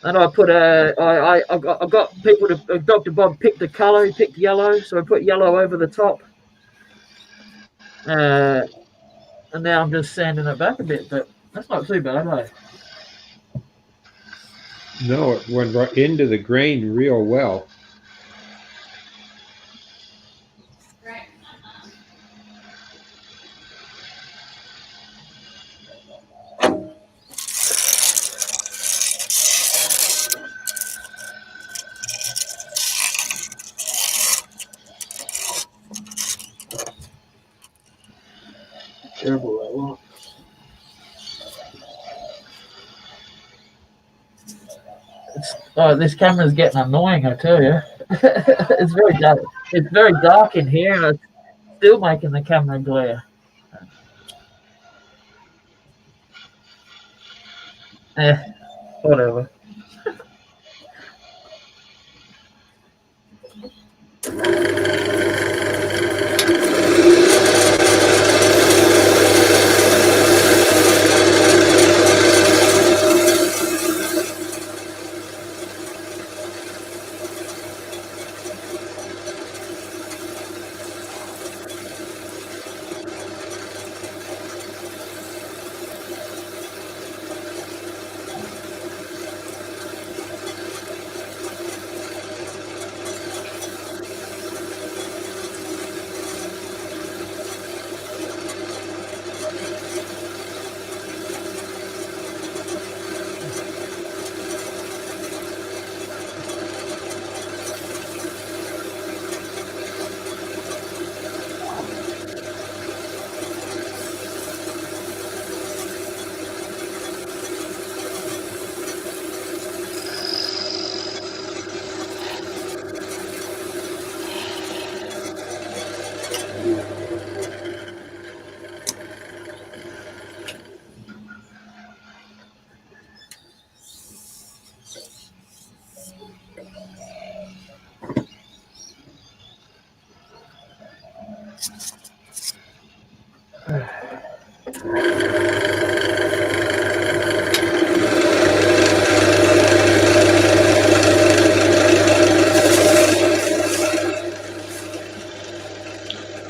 And I put I got people to Dr. Bob picked the color. He picked yellow, so I put yellow over the top. And now I'm just sanding it back a bit, but that's not too bad, eh? No, it went right into the grain real well. Terrible that one. This camera's getting annoying, I tell you. It's very dark. It's very dark in here, and it's still making the camera glare. Whatever.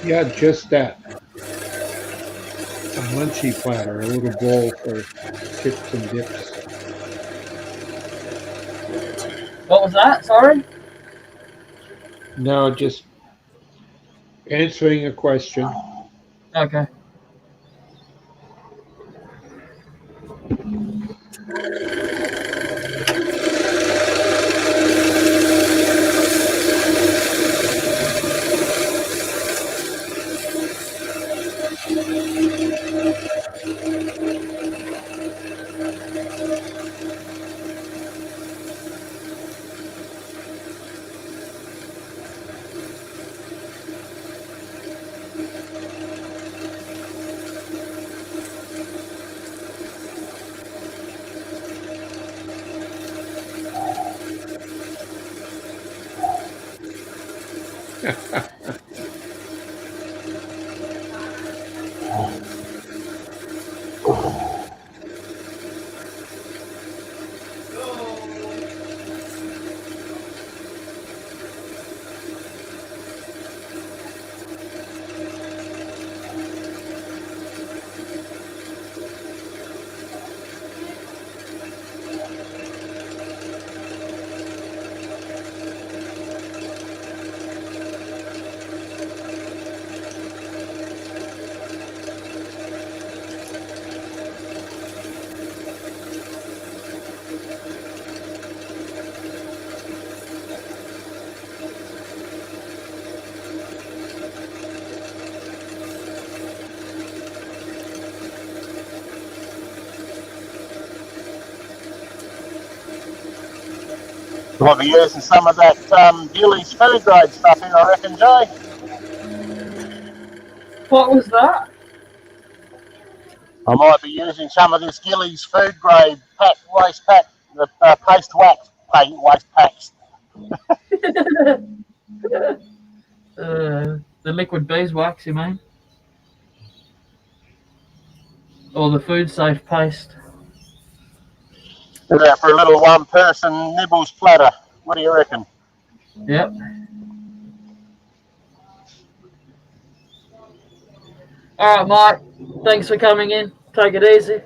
Yeah, just that. A munchy platter, a little bowl for chips and dips. What was that? Sorry? No, just answering a question. Okay. I'll be using some of that Gillies food grade stuff in, I reckon, Jay. What was that? I might be using some of this Gillies food grade waste pack, the paste wax waste packs. The liquid beeswax, you mean? Or the food safe paste? Yeah, for a little one-person nibbles platter. What do you reckon? Yep. All right, Mike. Thanks for coming in. Take it easy.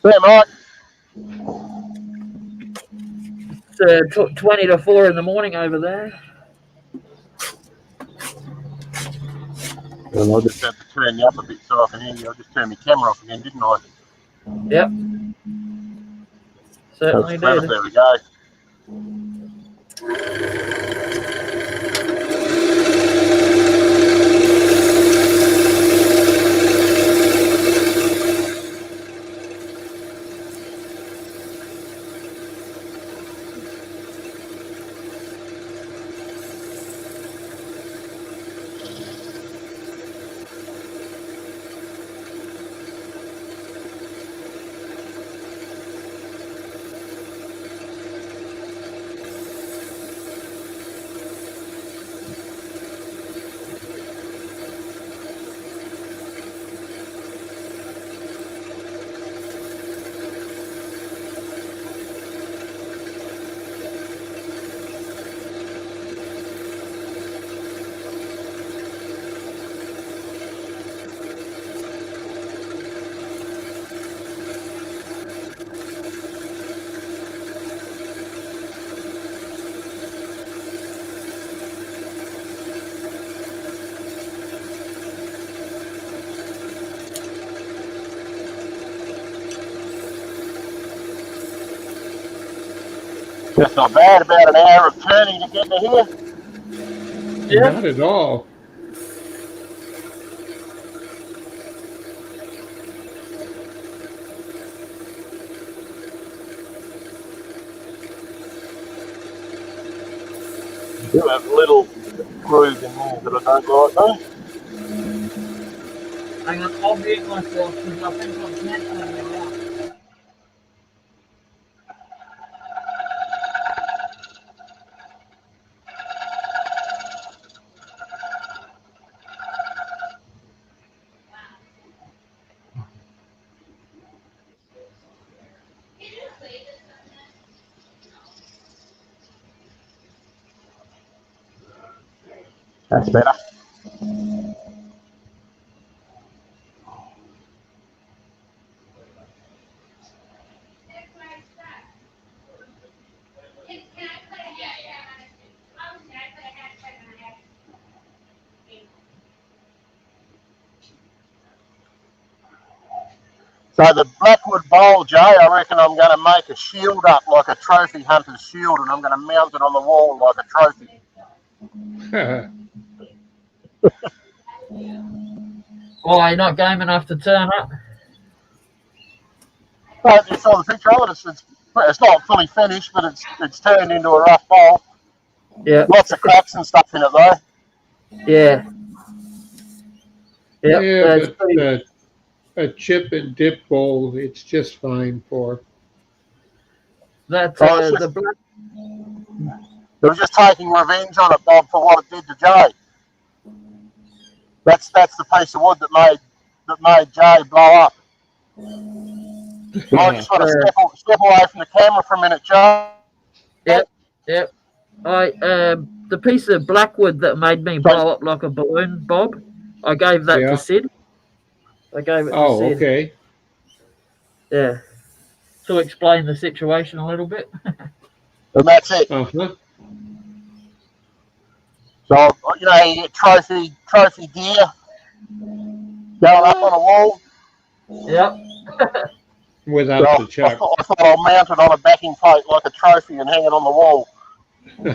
Yeah, Mike. It's 20 to 4 in the morning over there. Well, I just had to turn you up a bit so I can hear you. I just turned my camera off again, didn't I? Yep. Certainly That's did. there we go. That's not bad. About an hour of turning to get to here. Yeah. Not at all. Do have a little groove in there that I don't like though. I'm going to obviate myself because I think I'm cancelling it out. That's better. So the Blackwood Bowl, Jay, I reckon I'm going to make a shield up like a trophy hunter's shield, and I'm going to mount it on the wall like a trophy. Why, you're not game enough to turn up? So you saw the picture of it. It's not fully finished, but it's turned into a rough bowl. Yeah. Lots of cracks and stuff in it though. Yeah. Yep, Yeah, that's but a chip and dip bowl, it's just fine for. That's Oh, the black. It was just taking revenge on it, Bob, for what it did to Jay. That's the piece of wood that made Jay blow up. I just want to step away from the camera for a minute, Jay. Yep. The piece of blackwood that made me blow up like a balloon, Bob. I gave that to Sid. I gave it to Oh, Sid. okay. Yeah. To explain the situation a little bit. And that's it. Uh-huh. So, you know, you get trophy gear going up on a wall. Yep. Without the chuck. I thought I'll mount it on a backing plate like a trophy and hang it on the wall.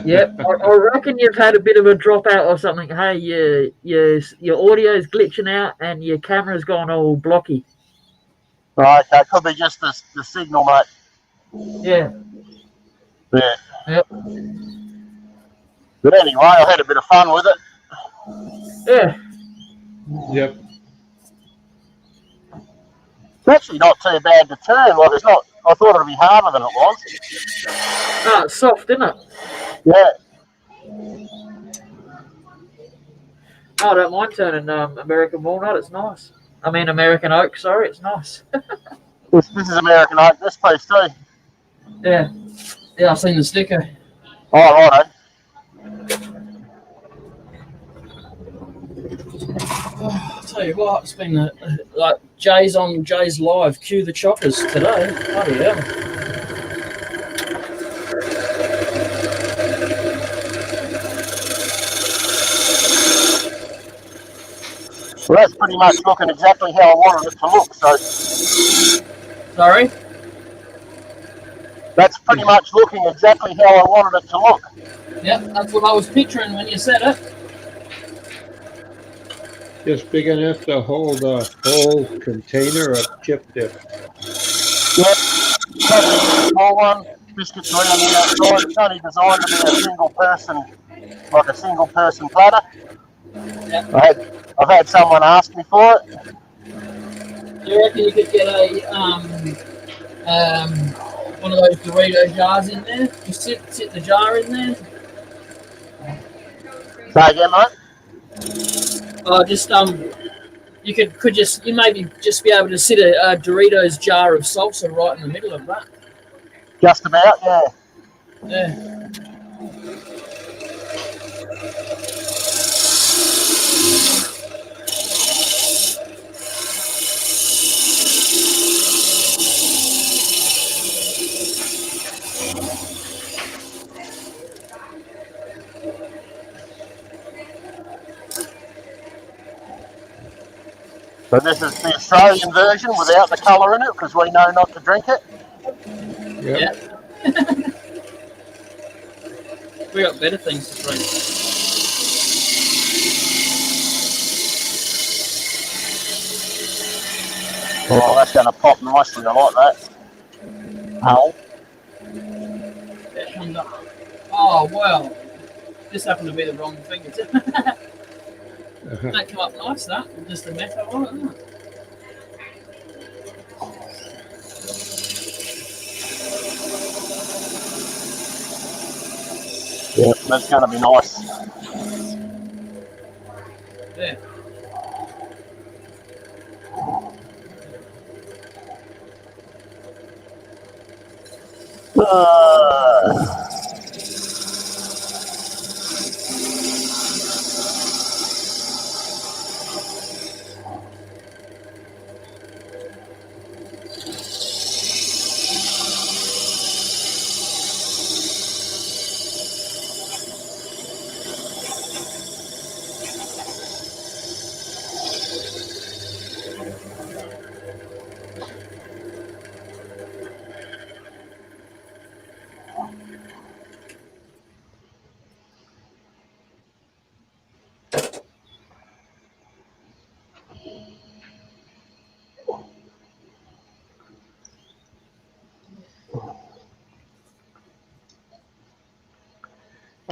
Yep. I reckon you've had a bit of a dropout or something. Hey, your audio's glitching out and your camera's gone all blocky. Right, okay, could be just the signal, mate. Yeah. Yeah. Yep. But anyway, I had a bit of fun with it. Yeah. Yep. It's actually not too bad to turn. Like, it's not. I thought it'd be harder than it was. Oh, it's soft, isn't it? Yeah. Oh, I don't mind turning American walnut. It's nice. I mean, American oak. Sorry, it's nice. This is American oak. This piece too. Yeah. Yeah, I've seen the sticker. Oh, right. I'll tell you what, it's been like Jay's on Jay's live. Cue the choppers today. Bloody hell. Well, that's pretty much looking exactly how I wanted it to look. So Sorry? that's pretty much looking exactly how I wanted it to look. Yep, that's what I was picturing when you said it. Just big enough to hold a whole container of chip dip. Yep. Probably a small one. Biscuits around the outside. It's only designed to be a single person, like a single person platter. Yep. I've had someone ask me for it. Do you reckon you could get a one of those Dorito jars in there? Just sit the jar in there. Say again, mate. Just you maybe just be able to sit a Doritos jar of salsa right in the middle of that. Just about, yeah. Yeah. So this is the Australian version without the colour in it, because we know not to drink it. Yep. We got better things to drink. Oh, that's going to pop nicely. I like that. Oh. Oh well, this happened to be the wrong fingertip. That come up nice. That just a metal on it, isn't it? Yeah, that's going to be nice. Yeah.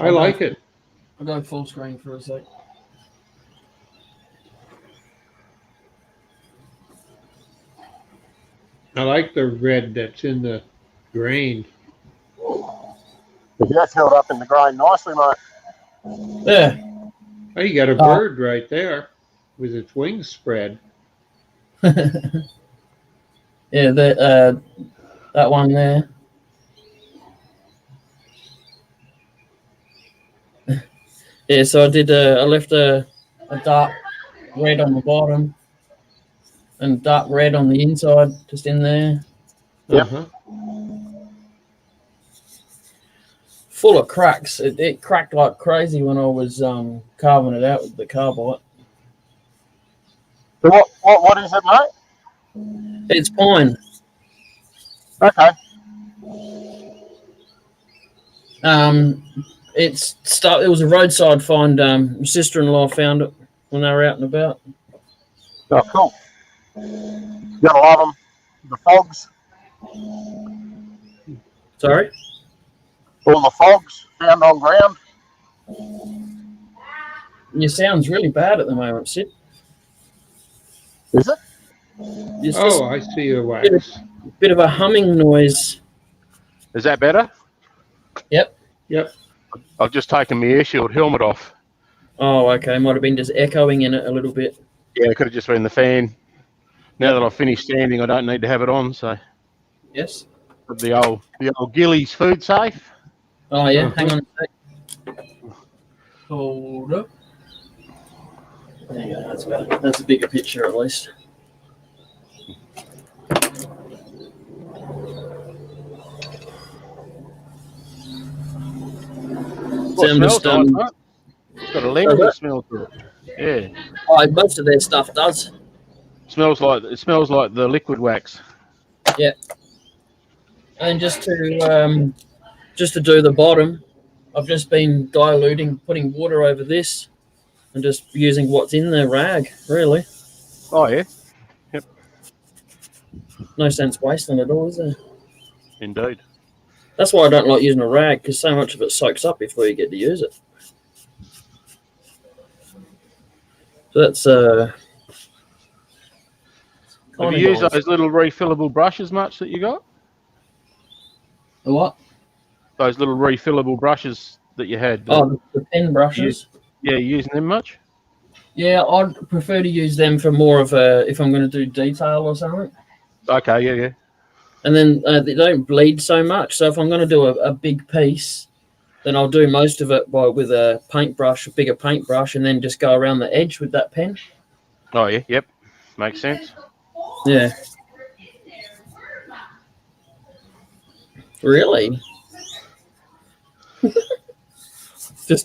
I like it. I'll go full screen for a sec. I like the red that's in the grain. That's held up in the grain nicely, mate. Yeah. Oh, you got a bird right there with its wings spread. Yeah, that one there. Yeah, so I did. I left a dark red on the bottom and dark red on the inside, just in there. Yep. Uh-huh. Full of cracks. It cracked like crazy when I was carving it out with the carbide. So what is it, mate? It's pine. Okay. It was a roadside find. My sister-in-law found it when they were out and about. Oh, cool. You gotta love them. The fogs. Sorry? All the fogs found on ground. Your sound's really bad at the moment, Sid. Is it? It's just Oh, I see your wax. a bit of a humming noise. Is that better? Yep. Yep. I've just taken my air shield helmet off. Oh, okay. Might have been just echoing in it a little bit. Yeah, it could have just been the fan. Now that I've finished standing, I don't need to have it on. So Yes. the old Gillies food safe. Oh, yeah. Uh-huh. Hang on a sec. Hold up. There you go. That's better. That's a bigger picture, at least. Well, Sound it just, smells nice, right? It's got a lemon smell to it. Yeah, oh, most of their stuff does. it smells like the liquid wax. And just to do the bottom, I've just been diluting, putting water over this, and just using what's in the rag. Really, Oh yeah, no sense wasting it all, is there? indeed. That's why I don't like using a rag, because so much of it soaks up before you get to use it. So that's Have you used those little refillable brushes much that you got? The what? Those little refillable brushes that you had. Oh, the pen brushes. Yeah, you using them much? Yeah, I'd prefer to use them for more of a if I'm going to do detail or something. Okay, yeah. And then they don't bleed so much. So if I'm going to do a big piece, then I'll do most of it with a paintbrush, a bigger paintbrush, and then just go around the edge with that pen. Oh yeah, yep, makes sense. Yeah. Really?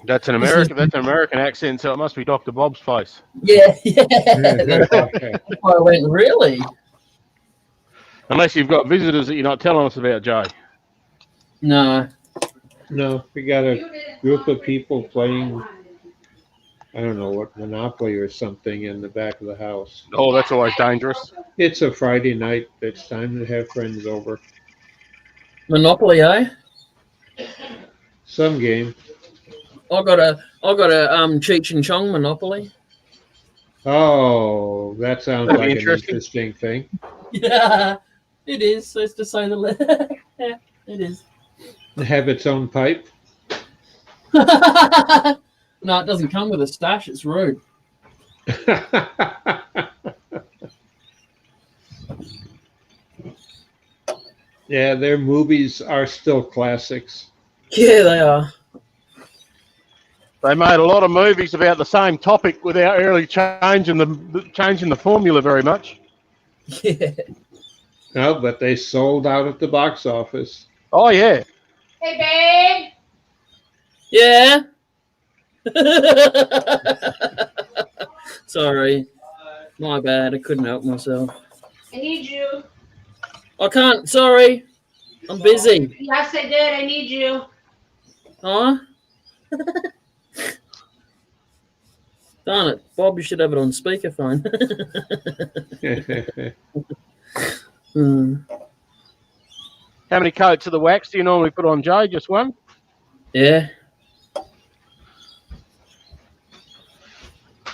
That's an American accent, so it must be Dr. Bob's place. Yeah. That's why I went, really? Unless you've got visitors that you're not telling us about, Joe. No. No, we got a group of people playing, I don't know what, Monopoly or something in the back of the house. Oh, that's always dangerous. It's a Friday night. It's time to have friends over. Monopoly, eh? Some game. I got a Cheech and Chong Monopoly. Oh, that sounds That'd be like an interesting. interesting thing. Yeah, it is. So it's to say the least. Yeah, it is. Have its own pipe. No, it doesn't come with a stash. It's rude. Yeah, their movies are still classics. Yeah, they are. They made a lot of movies about the same topic without really changing the formula very much. Yeah. No, but they sold out at the box office. Oh yeah. Hey, babe. Yeah. Sorry. My bad. I couldn't help myself. I need you. I can't. Sorry. I'm busy. Yes, I did. I need you. Huh? Darn it. Bob, you should have it on speakerphone. How many coats of the wax do you normally put on, Joe? Just one? Yeah.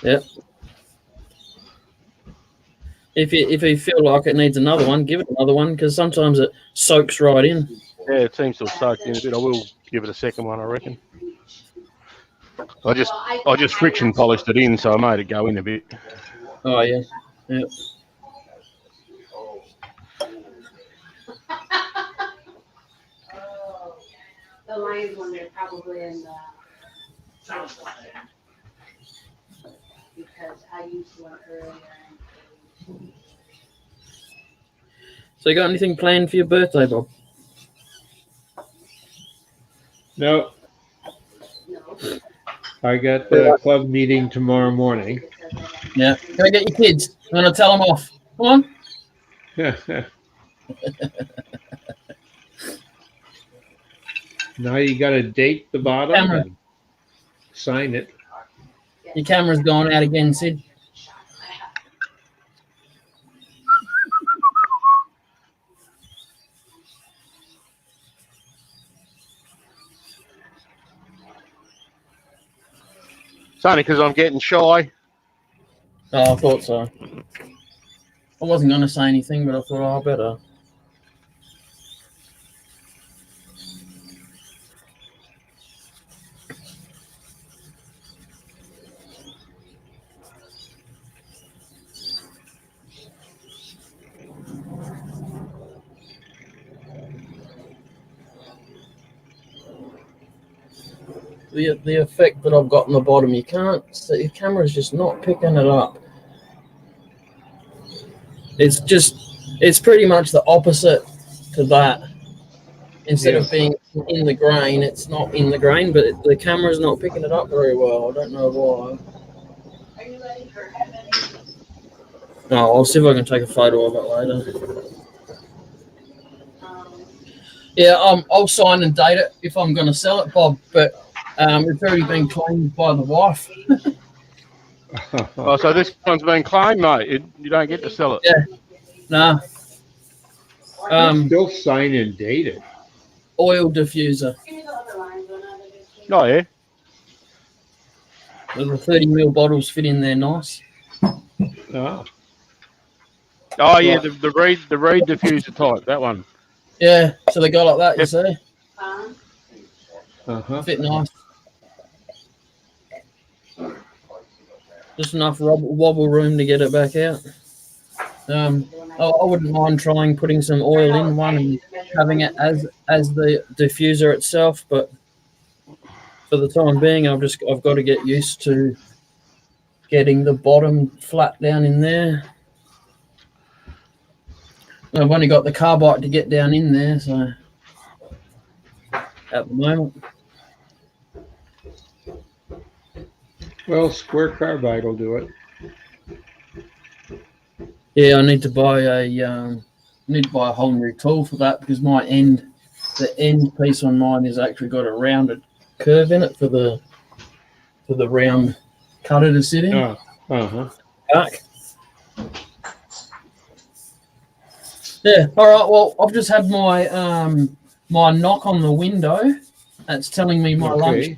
Yep. If you feel like it needs another one, give it another one, because sometimes it soaks right in. Yeah, it seems to have soaked in a bit. I will give it a second one, I reckon. I just friction polished it in, so I made it go in a bit. Oh yeah. Yep. The Lions one, they're probably in the. Because I used one earlier. So you got anything planned for your birthday, Bob? No, No. I got the club meeting tomorrow morning. Yeah. Can I get your kids? I'm gonna tell them off. Come on. Now you got to date the bottom Camera. and sign it. Your camera's gone out again, Sid. It's only because I'm getting shy. Oh, I thought so. I wasn't going to say anything, but I thought, oh, I better. The effect that I've got on the bottom, you can't see, the camera's just not picking it up. It's pretty much the opposite to that. Instead of being in the grain, it's not in the grain, but the camera's not picking it up very well. I don't know why. Are you ready for heaven? Oh, I'll see if I can take a photo of it later. Yeah, I'll sign and date it if I'm going to sell it, Bob, but it's already been claimed by the wife. Oh, so this one's been claimed, mate. You don't get to sell it. Yeah. Nah. Still sign and date it. Oil diffuser. Give me the other lines on that. Oh, yeah. The 30 ml bottles fit in there nice. Ah, Oh, yeah, the reed diffuser type, that one. Yeah, so they go like that, you see? uh-huh. Fit nice. Just enough wobble room to get it back out. I wouldn't mind trying putting some oil in one and having it as the diffuser itself, but for the time being, I've got to get used to getting the bottom flat down in there. I've only got the carbide to get down in there, so at the moment. Well, square carbide will do it. Yeah, I need to buy a whole new tool for that because the end piece on mine has actually got a rounded curve in it for the round cutter to sit in. Uh-huh. Back. Yeah. All right. Well, I've just had my my knock on the window. That's telling me my lunch is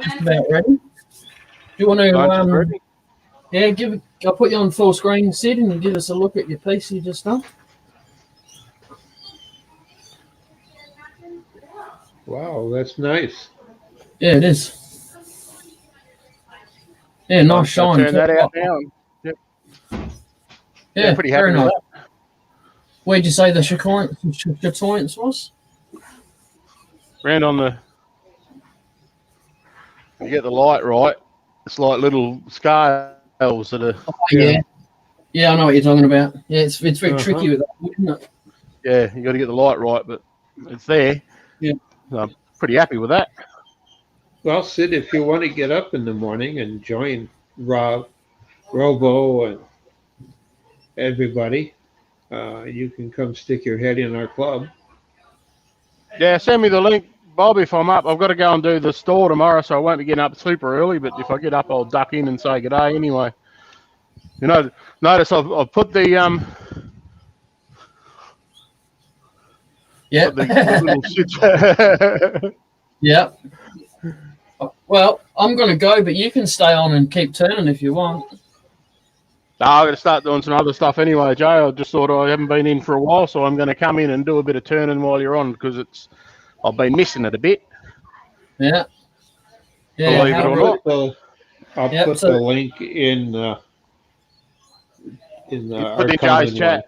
just about ready. Do you want to? Yeah. I'll put you on full screen, Sid, and you give us a look at your piece you just done. Wow, that's nice. Yeah, it is. Yeah, nice shine. Turn that out now. Yeah, pretty very happy with nice. Where'd you say the chatoyance was? Round on the. You get the light right. It's like little scales that are. Oh, yeah. Yeah, I know what you're talking about. Yeah, it's very tricky with that, isn't it? Yeah, you got to get the light right, but it's there. Yeah. So I'm pretty happy with that. Well, Sid, if you want to get up in the morning and join Rob, Robo, and everybody, you can come stick your head in our club. Yeah, send me the link, Bob, if I'm up. I've got to go and do the store tomorrow, so I won't be getting up super early, but if I get up, I'll duck in and say good day anyway. You know, notice I've put the Yeah. Yeah. Well, I'm going to go, but you can stay on and keep turning if you want. No, I'm going to start doing some other stuff anyway, Jay. I just thought I haven't been in for a while, so I'm going to come in and do a bit of turning while you're on because I've been missing it a bit. Yeah. Believe it or not. I'll put the link in our Put in Jay's chat.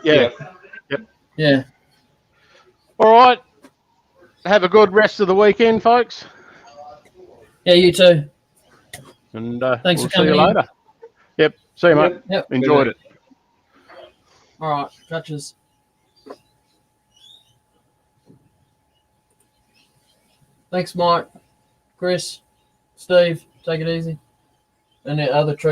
Yeah. Yeah. All right. Have a good rest of the weekend, folks. Yeah, you too. And Thanks we'll for coming see you later. Yep. See you, mate. Yep. Enjoyed it. All right. Catches. Thanks, Mike, Chris, Steve. Take it easy. And the other